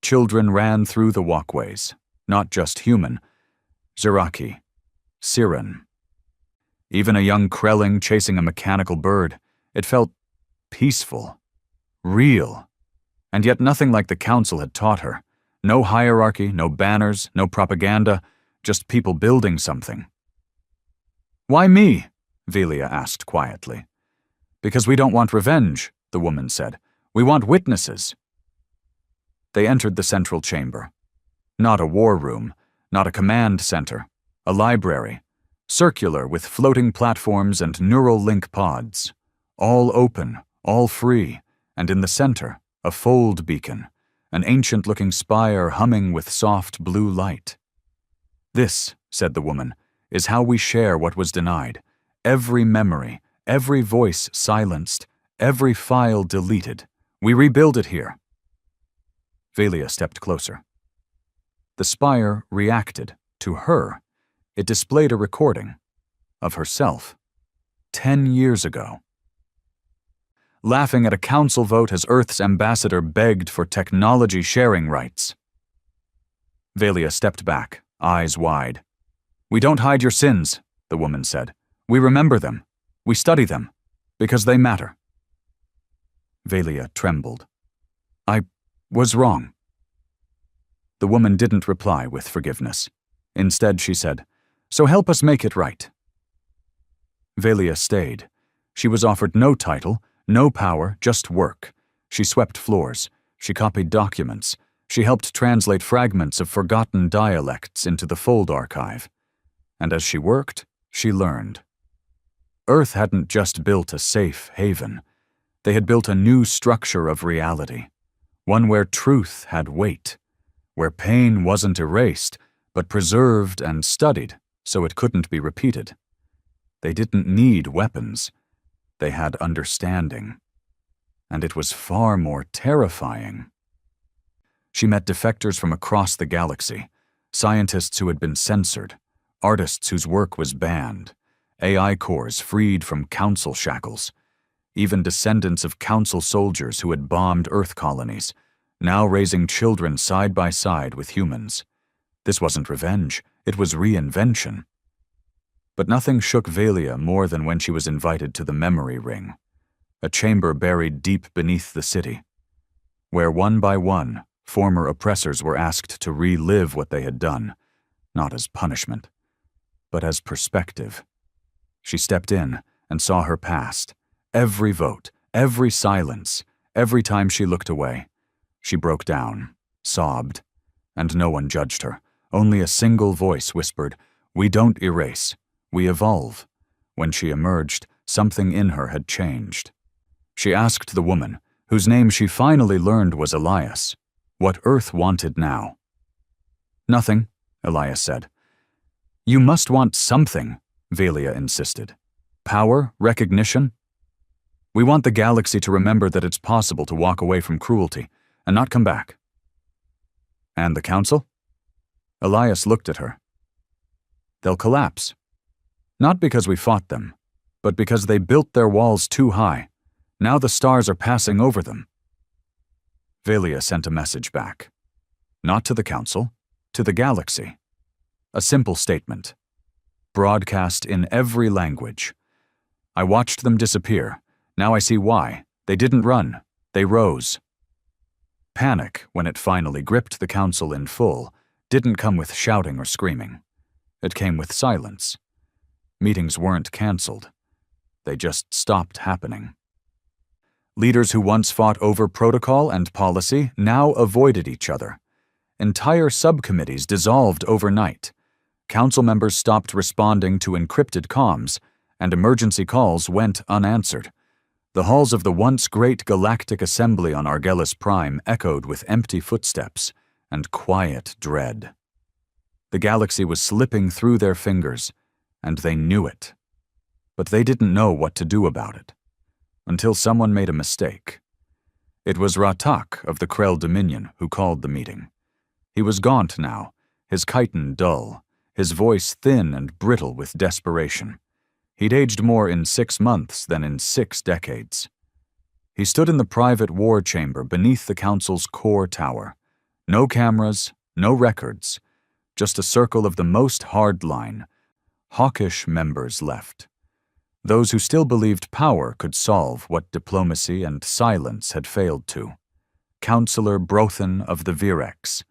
Children ran through the walkways, not just human, Zeraki, Siren. Even a young Krelling chasing a mechanical bird. It felt peaceful, real, and yet nothing like the council had taught her. No hierarchy, no banners, no propaganda, just people building something. "Why me?" Velia asked quietly. "Because we don't want revenge," the woman said. "We want witnesses." They entered the central chamber. Not a war room, not a command center, a library, circular with floating platforms and neural link pods. All open, all free, and in the center, a fold beacon, an ancient-looking spire humming with soft blue light. "This," said the woman, "is how we share what was denied. Every memory, every voice silenced, every file deleted. We rebuild it here." Velia stepped closer. The spire reacted to her. It displayed a recording of herself 10 years ago. Laughing at a council vote as Earth's ambassador begged for technology sharing rights. Velia stepped back, eyes wide. "We don't hide your sins," the woman said. "We remember them. We study them, because they matter." Velia trembled. "I was wrong." The woman didn't reply with forgiveness. Instead, she said, "So help us make it right." Velia stayed. She was offered no title, no power, just work. She swept floors. She copied documents. She helped translate fragments of forgotten dialects into the Fold archive. And as she worked, she learned. Earth hadn't just built a safe haven. They had built a new structure of reality, one where truth had weight, where pain wasn't erased, but preserved and studied so it couldn't be repeated. They didn't need weapons. They had understanding. And it was far more terrifying. She met defectors from across the galaxy, scientists who had been censored, artists whose work was banned, AI cores freed from council shackles, even descendants of council soldiers who had bombed Earth colonies, now raising children side by side with humans. This wasn't revenge, it was reinvention. But nothing shook Velia more than when she was invited to the memory ring, a chamber buried deep beneath the city, where one by one, former oppressors were asked to relive what they had done, not as punishment, but as perspective. She stepped in and saw her past, every vote, every silence, every time she looked away. She broke down, sobbed, and no one judged her. Only a single voice whispered, "We don't erase, we evolve." When she emerged, something in her had changed. She asked the woman, whose name she finally learned was Elias, what Earth wanted now. "Nothing," Elias said. "You must want something," Velia insisted. "Power? Recognition? We want the galaxy to remember that it's possible to walk away from cruelty and not come back." "And the council?" Elias looked at her. "They'll collapse. Not because we fought them, but because they built their walls too high. Now the stars are passing over them. Velia sent a message back. Not to the Council, to the galaxy. A simple statement. Broadcast in every language. I watched them disappear. Now I see why. They didn't run. They rose. Panic, when it finally gripped the Council in full, didn't come with shouting or screaming. It came with silence. Meetings weren't cancelled. They just stopped happening. Leaders who once fought over protocol and policy now avoided each other. Entire subcommittees dissolved overnight. Council members stopped responding to encrypted comms, and emergency calls went unanswered. The halls of the once great galactic assembly on Argellis Prime echoed with empty footsteps and quiet dread. The galaxy was slipping through their fingers, and they knew it. But they didn't know what to do about it, until someone made a mistake. It was Ratak of the Krell Dominion who called the meeting. He was gaunt now, his chitin dull, his voice thin and brittle with desperation. He'd aged more in 6 months than in 6 decades. He stood in the private war chamber beneath the Council's core tower. No cameras, no records, just a circle of the most hardline, hawkish members left. Those who still believed power could solve what diplomacy and silence had failed to. Councillor Brothan of the Virex,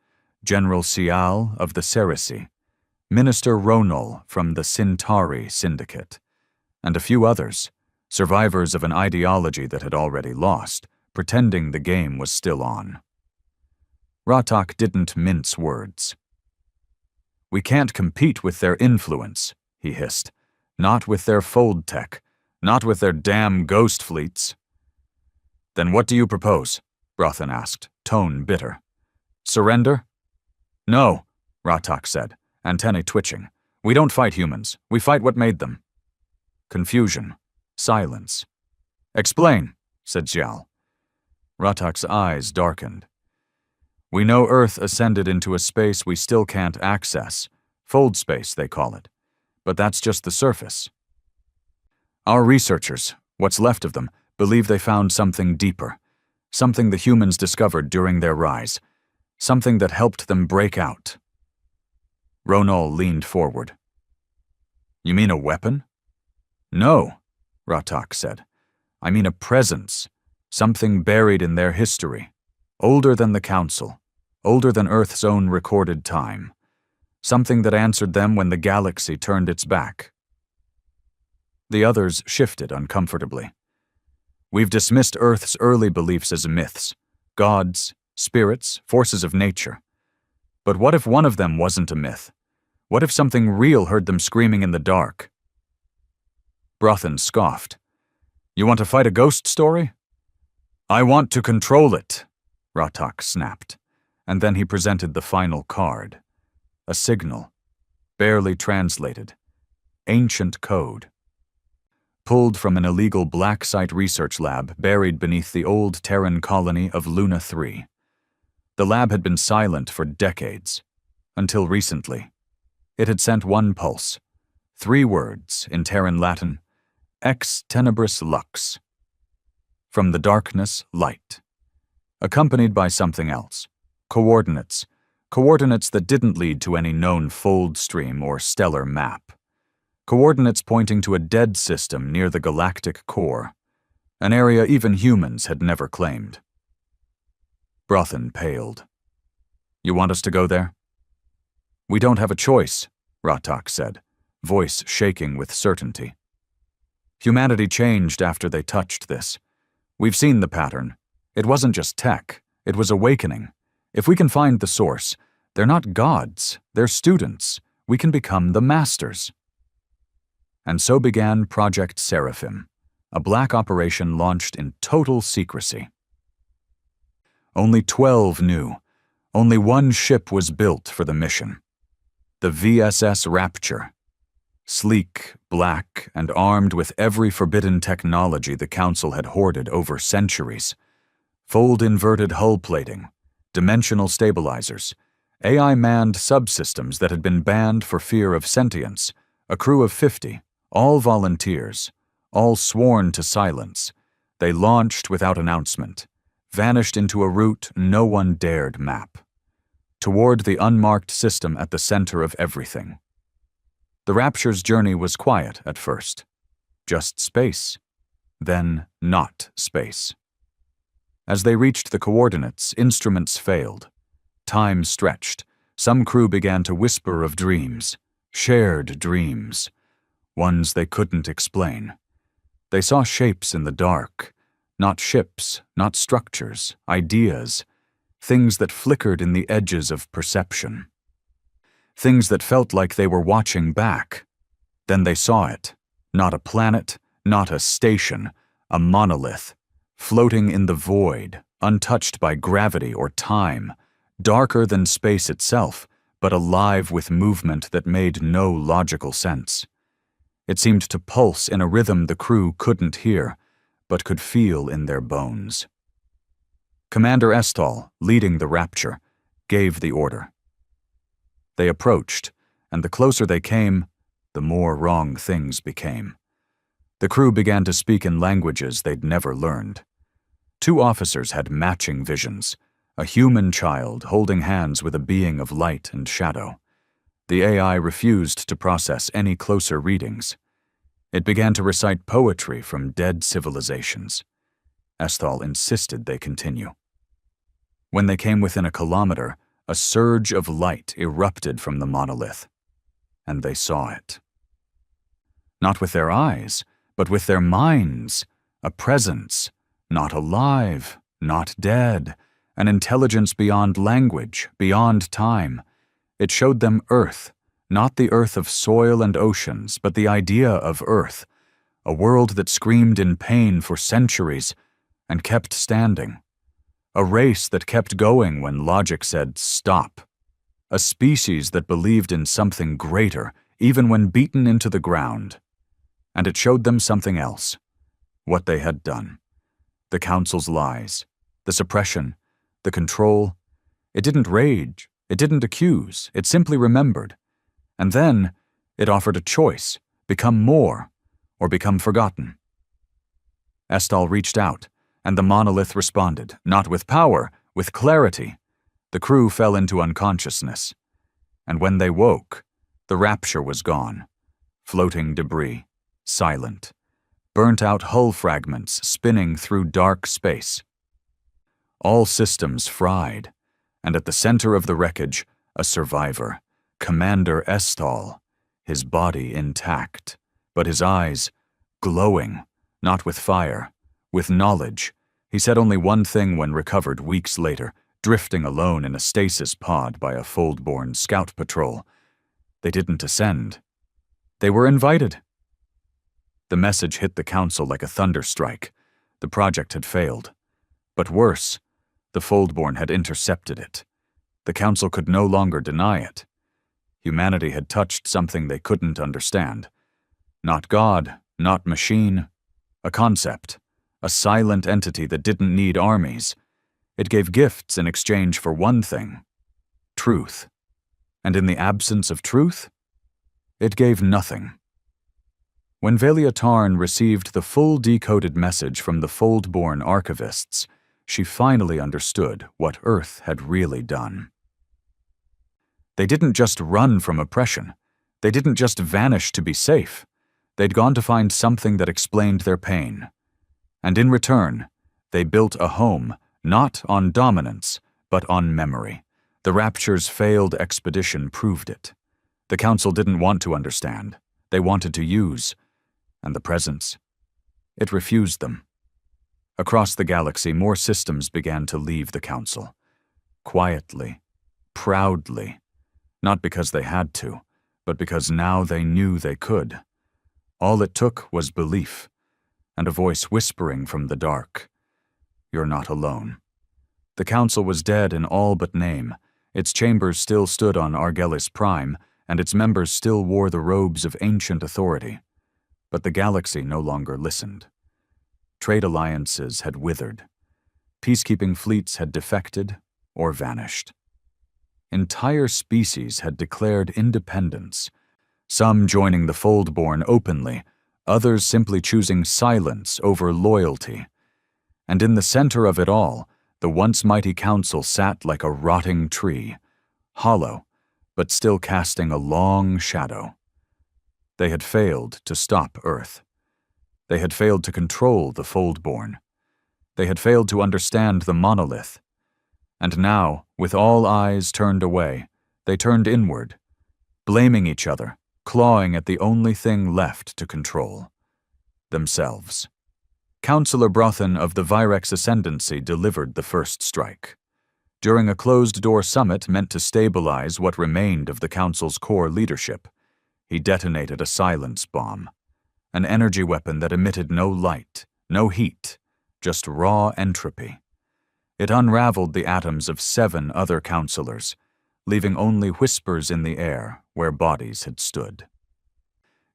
General Sial of the Cerisi, Minister Ronol from the Centauri Syndicate, and a few others, survivors of an ideology that had already lost, pretending the game was still on. Ratak didn't mince words. "We can't compete with their influence," he hissed. "Not with their fold tech. Not with their damn ghost fleets." "Then what do you propose?" Brothan asked, tone bitter. "Surrender?" "No," Ratak said, antennae twitching. "We don't fight humans. We fight what made them." Confusion. Silence. "Explain," said Xiao. Ratak's eyes darkened. "We know Earth ascended into a space we still can't access. Fold space, they call it. But that's just the surface. Our researchers, what's left of them, believe they found something deeper. Something the humans discovered during their rise. Something that helped them break out." Ronol leaned forward. "You mean a weapon?" "No," Ratak said. "I mean a presence. Something buried in their history. Older than the Council. Older than Earth's own recorded time. Something that answered them when the galaxy turned its back." The others shifted uncomfortably. "We've dismissed Earth's early beliefs as myths. Gods, spirits, forces of nature. But what if one of them wasn't a myth? What if something real heard them screaming in the dark?" Brothan scoffed. "You want to fight a ghost story?" "I want to control it," Ratak snapped, and then he presented the final card. A signal, barely translated. Ancient code. Pulled from an illegal black site research lab buried beneath the old Terran colony of Luna 3. The lab had been silent for decades, until recently. It had sent one pulse, 3 words in Terran Latin, ex tenebris lux. From the darkness, light. Accompanied by something else, coordinates that didn't lead to any known fold stream or stellar map. Coordinates pointing to a dead system near the galactic core, an area even humans had never claimed. Brothan paled. "You want us to go there?" "We don't have a choice," Ratak said, voice shaking with certainty. "Humanity changed after they touched this. We've seen the pattern. It wasn't just tech, it was awakening. If we can find the source, they're not gods, they're students. We can become the masters." And so began Project Seraphim, a black operation launched in total secrecy. Only 12 knew. Only one ship was built for the mission. The VSS Rapture. Sleek, black, and armed with every forbidden technology the Council had hoarded over centuries. Fold-inverted hull plating, dimensional stabilizers, AI-manned subsystems that had been banned for fear of sentience, a crew of 50, all volunteers, All sworn to silence, they launched without announcement, vanished into a route no one dared map, toward the unmarked system at the center of everything. The Rapture's journey was quiet at first. Just space, then not space. As they reached the coordinates, instruments failed. Time stretched. Some crew began to whisper of dreams, shared dreams, ones they couldn't explain. They saw shapes in the dark, not ships, not structures, ideas, things that flickered in the edges of perception. Things that felt like they were watching back. Then they saw it. Not a planet, not a station, a monolith, floating in the void, untouched by gravity or time, darker than space itself, but alive with movement that made no logical sense. It seemed to pulse in a rhythm the crew couldn't hear, but could feel in their bones. Commander Estall, leading the Rapture, gave the order. They approached, and the closer they came, the more wrong things became. The crew began to speak in languages they'd never learned. 2 officers had matching visions, a human child holding hands with a being of light and shadow. The AI refused to process any closer readings. It began to recite poetry from dead civilizations. Estall insisted they continue. When they came within a kilometer, a surge of light erupted from the monolith, and they saw it. Not with their eyes, but with their minds, a presence, not alive, not dead, an intelligence beyond language, beyond time. It showed them Earth, not the Earth of soil and oceans, but the idea of Earth, a world that screamed in pain for centuries and kept standing. A race that kept going when logic said stop. A species that believed in something greater, even when beaten into the ground. And it showed them something else. What they had done. The Council's lies. The suppression. The control. It didn't rage. It didn't accuse. It simply remembered. And then it offered a choice. Become more, or become forgotten. Estall reached out, and the monolith responded, not with power, with clarity. The crew fell into unconsciousness. And when they woke, the Rapture was gone. Floating debris, silent. Burnt-out hull fragments spinning through dark space. All systems fried, and at the center of the wreckage, a survivor, Commander Estall, his body intact, but his eyes glowing, not with fire, with knowledge. He said only one thing when recovered weeks later, drifting alone in a stasis pod by a Foldborn scout patrol. They didn't ascend. They were invited. The message hit the Council like a thunderstrike. The project had failed. But worse, the Foldborn had intercepted it. The Council could no longer deny it. Humanity had touched something they couldn't understand. Not God, not machine. A concept. A silent entity that didn't need armies. It gave gifts in exchange for one thing. Truth. And in the absence of truth, it gave nothing. When Velia Tarn received the full decoded message from the Foldborn archivists, she finally understood what Earth had really done. They didn't just run from oppression. They didn't just vanish to be safe. They'd gone to find something that explained their pain. And in return, they built a home, not on dominance, but on memory. The Rapture's failed expedition proved it. The Council didn't want to understand. They wanted to use. And the Presence, it refused them. Across the galaxy, more systems began to leave the Council. Quietly, proudly. Not because they had to, but because now they knew they could. All it took was belief, and a voice whispering from the dark. You're not alone. The Council was dead in all but name. Its chambers still stood on Argellis Prime, and its members still wore the robes of ancient authority. But the galaxy no longer listened. Trade alliances had withered. Peacekeeping fleets had defected or vanished. Entire species had declared independence, some joining the Foldborn openly, others simply choosing silence over loyalty. And in the center of it all, the once mighty council sat like a rotting tree, hollow, but still casting a long shadow. They had failed to stop Earth. They had failed to control the Foldborn. They had failed to understand the monolith. And now, with all eyes turned away, they turned inward, blaming each other, clawing at the only thing left to control: themselves. Councillor Brothen of the Virex Ascendancy delivered the first strike. During a closed-door summit meant to stabilize what remained of the Council's core leadership, he detonated a silence bomb, an energy weapon that emitted no light, no heat, just raw entropy. It unraveled the atoms of 7 other councillors, leaving only whispers in the air where bodies had stood.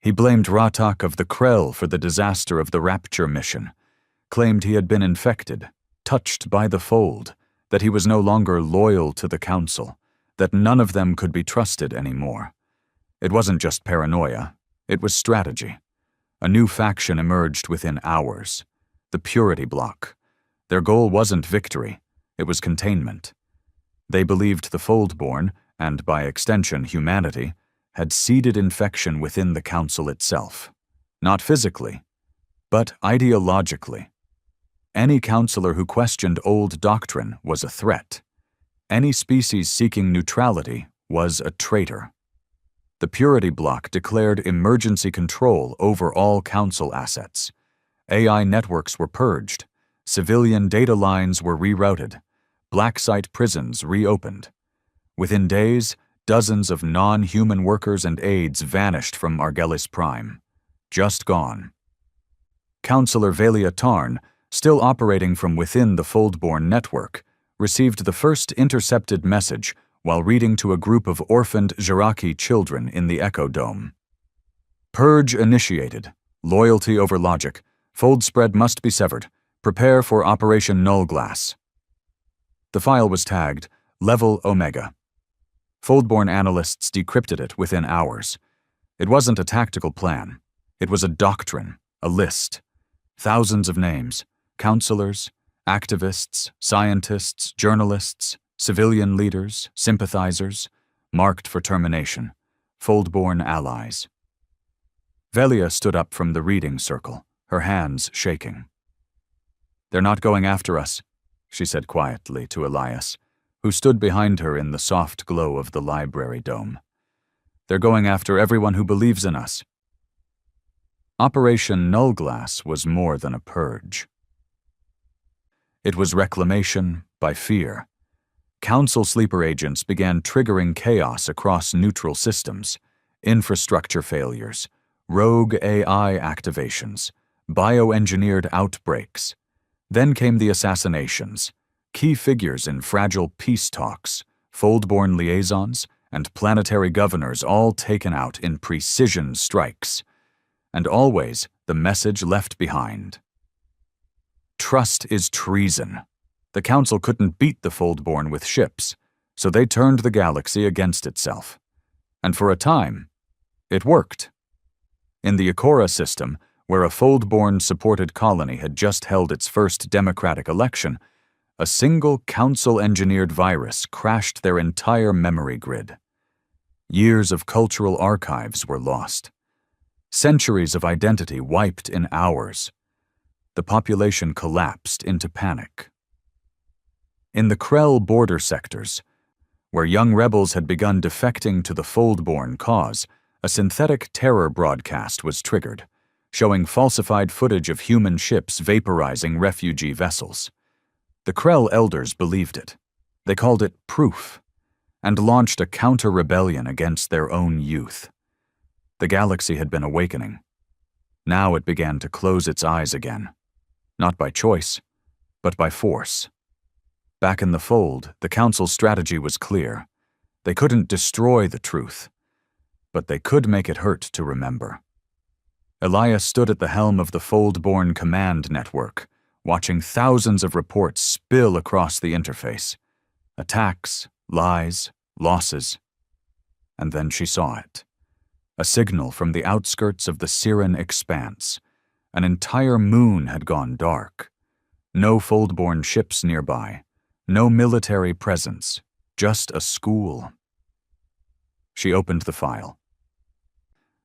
He blamed Ratak of the Krell for the disaster of the Rapture mission, claimed he had been infected, touched by the Fold, that he was no longer loyal to the Council, that none of them could be trusted anymore. It wasn't just paranoia, it was strategy. A new faction emerged within hours: the Purity Bloc. Their goal wasn't victory, it was containment. They believed the Foldborn, and by extension humanity, had seeded infection within the Council itself. Not physically, but ideologically. Any councillor who questioned old doctrine was a threat. Any species seeking neutrality was a traitor. The Purity Bloc declared emergency control over all Council assets. AI networks were purged, civilian data lines were rerouted, black site prisons reopened. Within days, dozens of non-human workers and aides vanished from Argelis Prime. Just gone. Councillor Velia Tarn, still operating from within the Foldborn network, received the first intercepted message while reading to a group of orphaned Jiraki children in the Echo Dome. Purge initiated. Loyalty over logic. Fold spread must be severed. Prepare for Operation Null Glass. The file was tagged Level Omega. Foldborn analysts decrypted it within hours. It wasn't a tactical plan. It was a doctrine, a list. Thousands of names: councillors, activists, scientists, journalists, civilian leaders, sympathizers, marked for termination, Foldborn allies. Velia stood up from the reading circle, her hands shaking. "They're not going after us," she said quietly to Elias, who stood behind her in the soft glow of the library dome. "They're going after everyone who believes in us." Operation Null Glass was more than a purge. It was reclamation by fear. Council sleeper agents began triggering chaos across neutral systems: infrastructure failures, rogue AI activations, bioengineered outbreaks. Then came the assassinations, key figures in fragile peace talks, Foldborn liaisons, and planetary governors all taken out in precision strikes. And always the message left behind: trust is treason. The Council couldn't beat the Foldborn with ships, so they turned the galaxy against itself. And for a time, it worked. In the Ikora system, where a Foldborn-supported colony had just held its first democratic election, a single Council-engineered virus crashed their entire memory grid. Years of cultural archives were lost. Centuries of identity wiped in hours. The population collapsed into panic. In the Krell border sectors, where young rebels had begun defecting to the Foldborn cause, a synthetic terror broadcast was triggered, showing falsified footage of human ships vaporizing refugee vessels. The Krell elders believed it. They called it proof, and launched a counter-rebellion against their own youth. The galaxy had been awakening. Now it began to close its eyes again, not by choice, but by force. Back in the Fold, the Council's strategy was clear. They couldn't destroy the truth, but they could make it hurt to remember. Elias stood at the helm of the Foldborn command network, watching thousands of reports spill across the interface. Attacks, lies, losses. And then she saw it. A signal from the outskirts of the Siren expanse. An entire moon had gone dark. No Foldborn ships nearby. No military presence. Just a school. She opened the file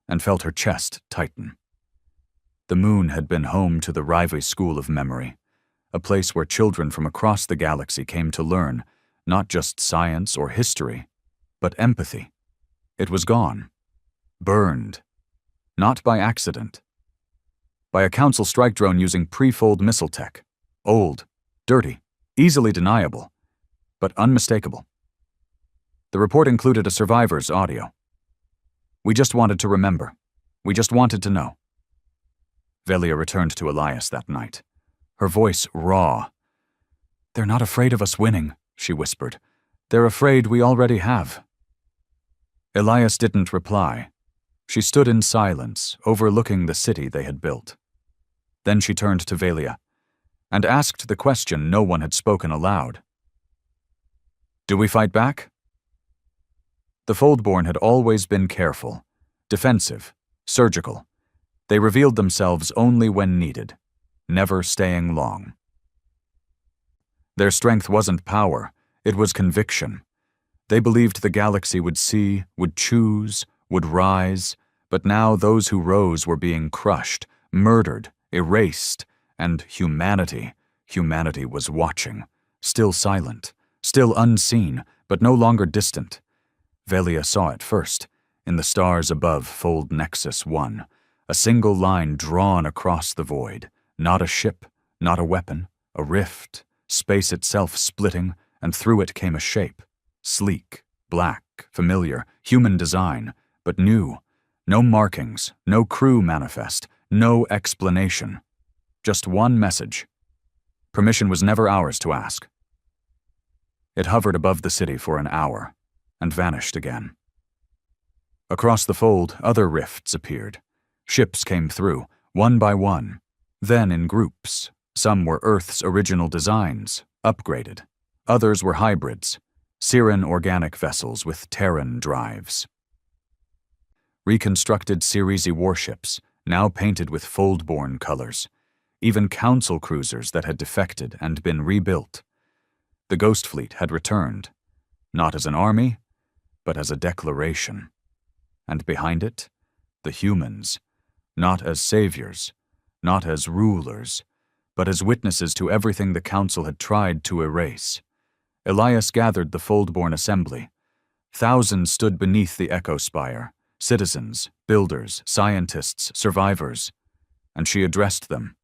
and felt her chest tighten. The moon had been home to the Rivy School of Memory, a place where children from across the galaxy came to learn not just science or history, but empathy. It was gone. Burned. Not by accident. By a Council strike drone using pre-fold missile tech. Old, dirty, easily deniable, but unmistakable. The report included a survivor's audio. "We just wanted to remember. We just wanted to know." Velia returned to Elias that night, her voice raw. "They're not afraid of us winning," she whispered. "They're afraid we already have." Elias didn't reply. She stood in silence, overlooking the city they had built. Then she turned to Velia and asked the question no one had spoken aloud. "Do we fight back?" The Foldborn had always been careful, defensive, surgical. They revealed themselves only when needed, never staying long. Their strength wasn't power, it was conviction. They believed the galaxy would see, would choose, would rise, but now those who rose were being crushed, murdered, erased, and humanity was watching, still silent, still unseen, but no longer distant. Velia saw it first, in the stars above Fold Nexus 1, a single line drawn across the void, not a ship, not a weapon, a rift, space itself splitting, and through it came a shape, sleek, black, familiar, human design, but new. No markings, no crew manifest, no explanation. Just one message. Permission was never ours to ask. It hovered above the city for an hour, and vanished again. Across the fold, other rifts appeared. Ships came through, one by one, then in groups. Some were Earth's original designs, upgraded. Others were hybrids, Siren organic vessels with Terran drives. Reconstructed Ceres warships, now painted with Foldborn colors. Even Council cruisers that had defected and been rebuilt. The Ghost Fleet had returned, not as an army, but as a declaration. And behind it, the humans, not as saviors, not as rulers, but as witnesses to everything the Council had tried to erase. Elias gathered the Foldborn assembly. Thousands stood beneath the Echo Spire, citizens, builders, scientists, survivors, and she addressed them.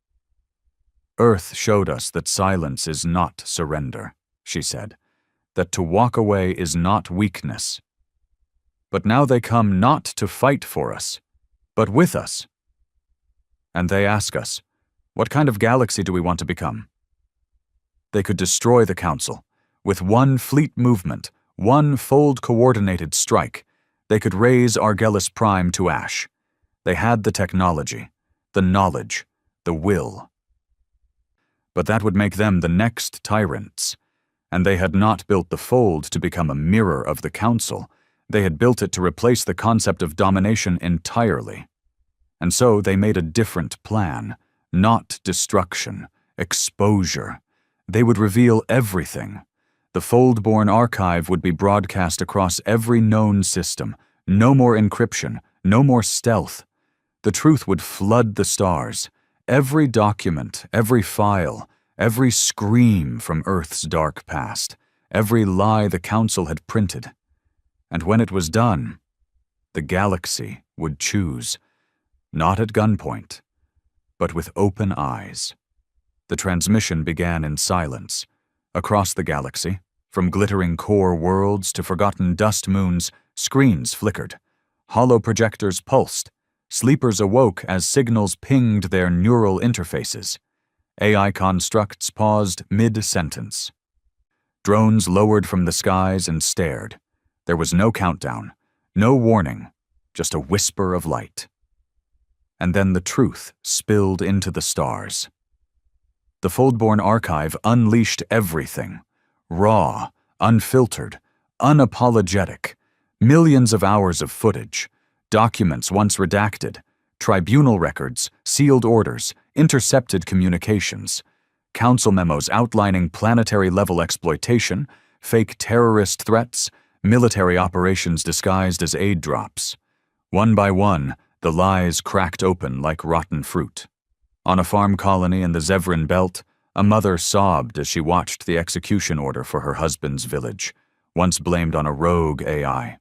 "Earth showed us that silence is not surrender," she said, "that to walk away is not weakness. But now they come not to fight for us, but with us. And they ask us, what kind of galaxy do we want to become?" They could destroy the Council. With one fleet movement, one Fold-coordinated strike, they could raise Argellus Prime to ash. They had the technology, the knowledge, the will. But that would make them the next tyrants. And they had not built the Fold to become a mirror of the Council. They had built it to replace the concept of domination entirely. And so they made a different plan, not destruction, exposure. They would reveal everything. The Foldborn archive would be broadcast across every known system. No more encryption, no more stealth. The truth would flood the stars. Every document, every file, every scream from Earth's dark past, every lie the Council had printed. And when it was done, the galaxy would choose, not at gunpoint, but with open eyes. The transmission began in silence. Across the galaxy, from glittering core worlds to forgotten dust moons, screens flickered. Hollow projectors pulsed. Sleepers awoke as signals pinged their neural interfaces. AI constructs paused mid-sentence. Drones lowered from the skies and stared. There was no countdown, no warning, just a whisper of light. And then the truth spilled into the stars. The Foldborn archive unleashed everything. Raw, unfiltered, unapologetic. Millions of hours of footage. Documents once redacted, tribunal records, sealed orders, intercepted communications, council memos outlining planetary-level exploitation, fake terrorist threats, military operations disguised as aid drops. One by one, the lies cracked open like rotten fruit. On a farm colony in the Zevran Belt, a mother sobbed as she watched the execution order for her husband's village, once blamed on a rogue AI.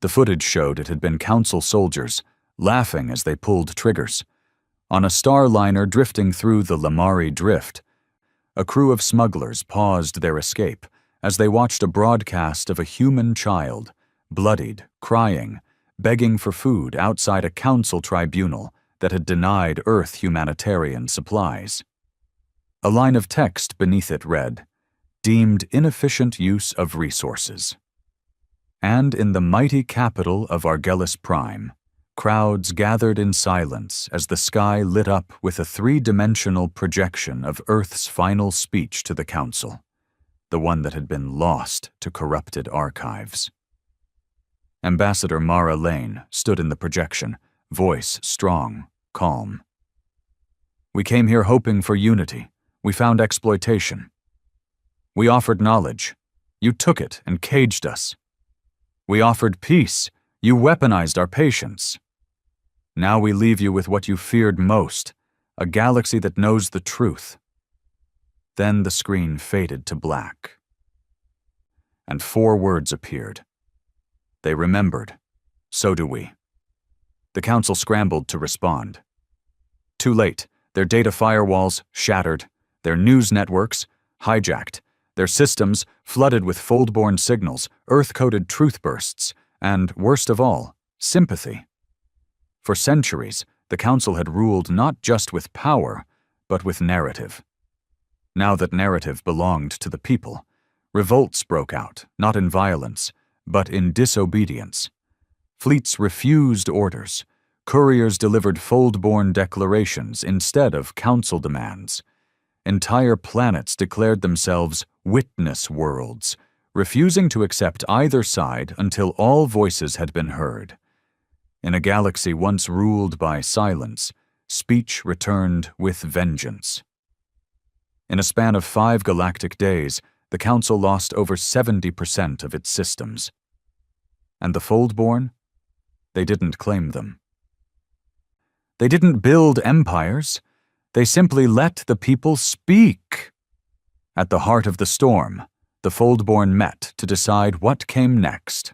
The footage showed it had been council soldiers, laughing as they pulled triggers. On a star liner drifting through the Lamari Drift, a crew of smugglers paused their escape as they watched a broadcast of a human child, bloodied, crying, begging for food outside a council tribunal that had denied Earth humanitarian supplies. A line of text beneath it read, "Deemed inefficient use of resources." And in the mighty capital of Argelis Prime, crowds gathered in silence as the sky lit up with a three-dimensional projection of Earth's final speech to the Council, the one that had been lost to corrupted archives. Ambassador Mara Lane stood in the projection, voice strong, calm. "We came here hoping for unity. We found exploitation. We offered knowledge. You took it and caged us. We offered peace. You weaponized our patience. Now we leave you with what you feared most, a galaxy that knows the truth." Then the screen faded to black. And 4 words appeared. They remembered. So do we. The Council scrambled to respond. Too late. Their data firewalls shattered, their news networks hijacked, their systems flooded with fold-borne signals, Earth-coded truth bursts, and, worst of all, sympathy. For centuries, the Council had ruled not just with power, but with narrative. Now that narrative belonged to the people, revolts broke out, not in violence, but in disobedience. Fleets refused orders. Couriers delivered fold-borne declarations instead of council demands. Entire planets declared themselves witness worlds, refusing to accept either side until all voices had been heard. In a galaxy once ruled by silence, speech returned with vengeance. In a span of 5 galactic days, the Council lost over 70% of its systems. And the Foldborn? They didn't claim them. They didn't build empires. They simply let the people speak. At the heart of the storm, the Foldborn met to decide what came next.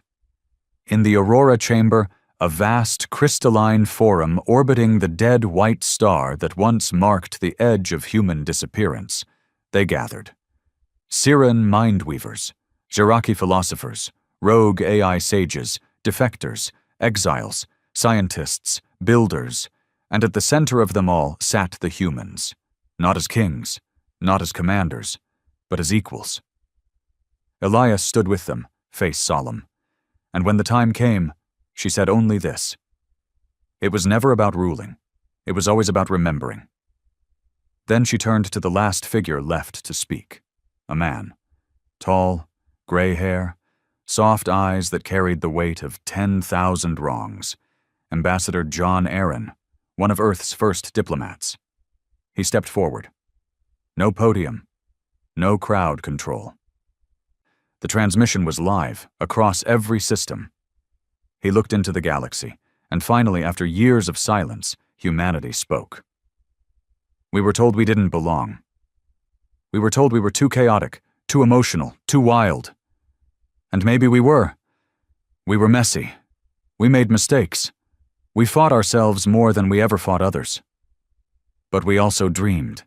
In the Aurora Chamber, a vast crystalline forum orbiting the dead white star that once marked the edge of human disappearance, they gathered. Siren mindweavers, Jiraki philosophers, rogue AI sages, defectors, exiles, scientists, builders, and at the center of them all sat the humans, not as kings, not as commanders, but as equals. Elias stood with them, face solemn, and when the time came, she said only this: it was never about ruling, it was always about remembering. Then she turned to the last figure left to speak, a man, tall, gray hair, soft eyes that carried the weight of 10,000 wrongs, Ambassador John Aaron, one of Earth's first diplomats. He stepped forward. No podium, no crowd control. The transmission was live, across every system. He looked into the galaxy, and finally, after years of silence, humanity spoke. We were told we didn't belong. We were told we were too chaotic, too emotional, too wild. And maybe we were. We were messy. We made mistakes. We fought ourselves more than we ever fought others. But we also dreamed.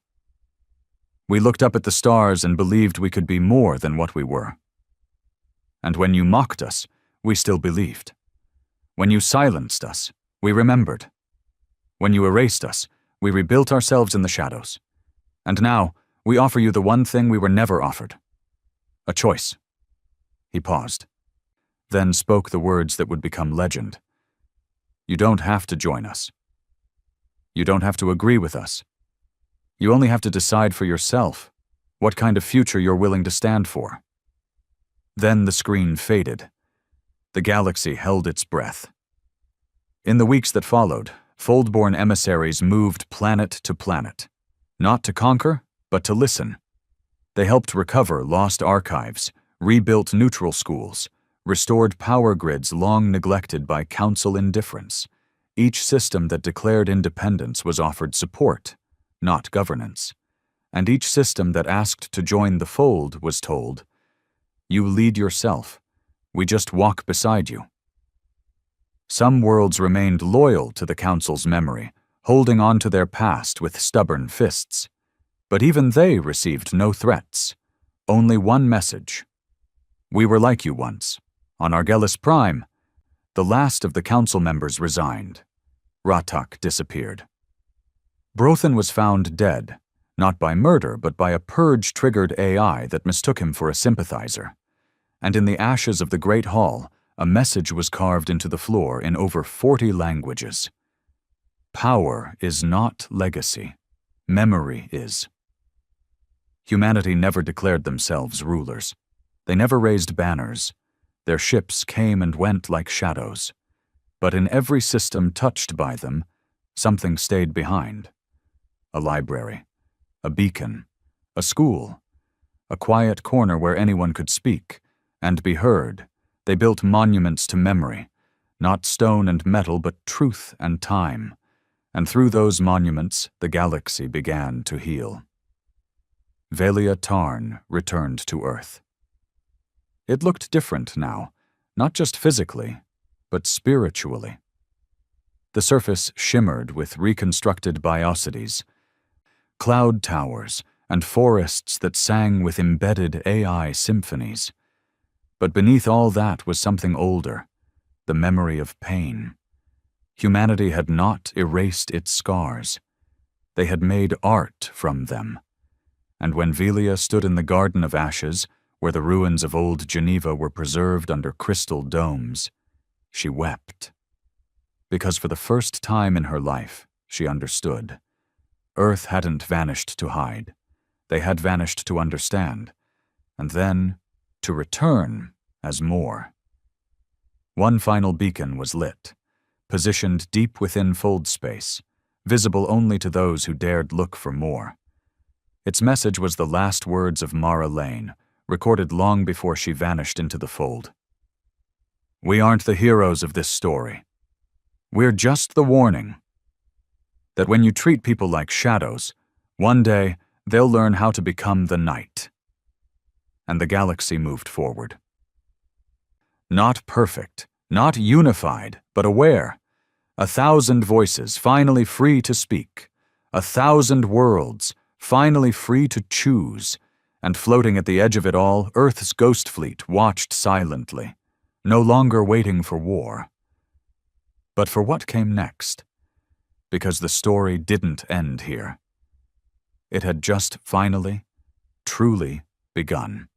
We looked up at the stars and believed we could be more than what we were. And when you mocked us, we still believed. When you silenced us, we remembered. When you erased us, we rebuilt ourselves in the shadows. And now, we offer you the one thing we were never offered: a choice. He paused, then spoke the words that would become legend. You don't have to join us. You don't have to agree with us. You only have to decide for yourself what kind of future you're willing to stand for. Then the screen faded. The galaxy held its breath. In the weeks that followed, Foldborn emissaries moved planet to planet, not to conquer, but to listen. They helped recover lost archives, rebuilt neutral schools, restored power grids long neglected by council indifference. Each system that declared independence was offered support, not governance. And each system that asked to join the fold was told, "You lead yourself. We just walk beside you." Some worlds remained loyal to the Council's memory, holding on to their past with stubborn fists. But even they received no threats, only one message. "We were like you once. On Argelis Prime, the last of the Council members resigned. Ratak disappeared." Brothan was found dead, not by murder but by a purge-triggered AI that mistook him for a sympathizer. And in the ashes of the Great Hall, a message was carved into the floor in over 40 languages. Power is not legacy. Memory is. Humanity never declared themselves rulers. They never raised banners. Their ships came and went like shadows. But in every system touched by them, something stayed behind. A library, a beacon, a school, a quiet corner where anyone could speak and be heard. They built monuments to memory, not stone and metal, but truth and time. And through those monuments, the galaxy began to heal. Velia Tarn returned to Earth. It looked different now, not just physically, but spiritually. The surface shimmered with reconstructed biocities, cloud towers, and forests that sang with embedded AI symphonies. But beneath all that was something older, the memory of pain. Humanity had not erased its scars. They had made art from them. And when Velia stood in the Garden of Ashes, where the ruins of old Geneva were preserved under crystal domes, she wept. Because for the first time in her life, she understood. Earth hadn't vanished to hide. They had vanished to understand. And then, to return as more. One final beacon was lit, positioned deep within fold space, visible only to those who dared look for more. Its message was the last words of Mara Lane, recorded long before she vanished into the fold. "We aren't the heroes of this story. We're just the warning. That when you treat people like shadows, one day they'll learn how to become the night." And the galaxy moved forward. Not perfect, not unified, but aware. 1,000 voices finally free to speak. 1,000 worlds finally free to choose. And floating at the edge of it all, Earth's ghost fleet watched silently, no longer waiting for war. But for what came next? Because the story didn't end here. It had just finally, truly begun.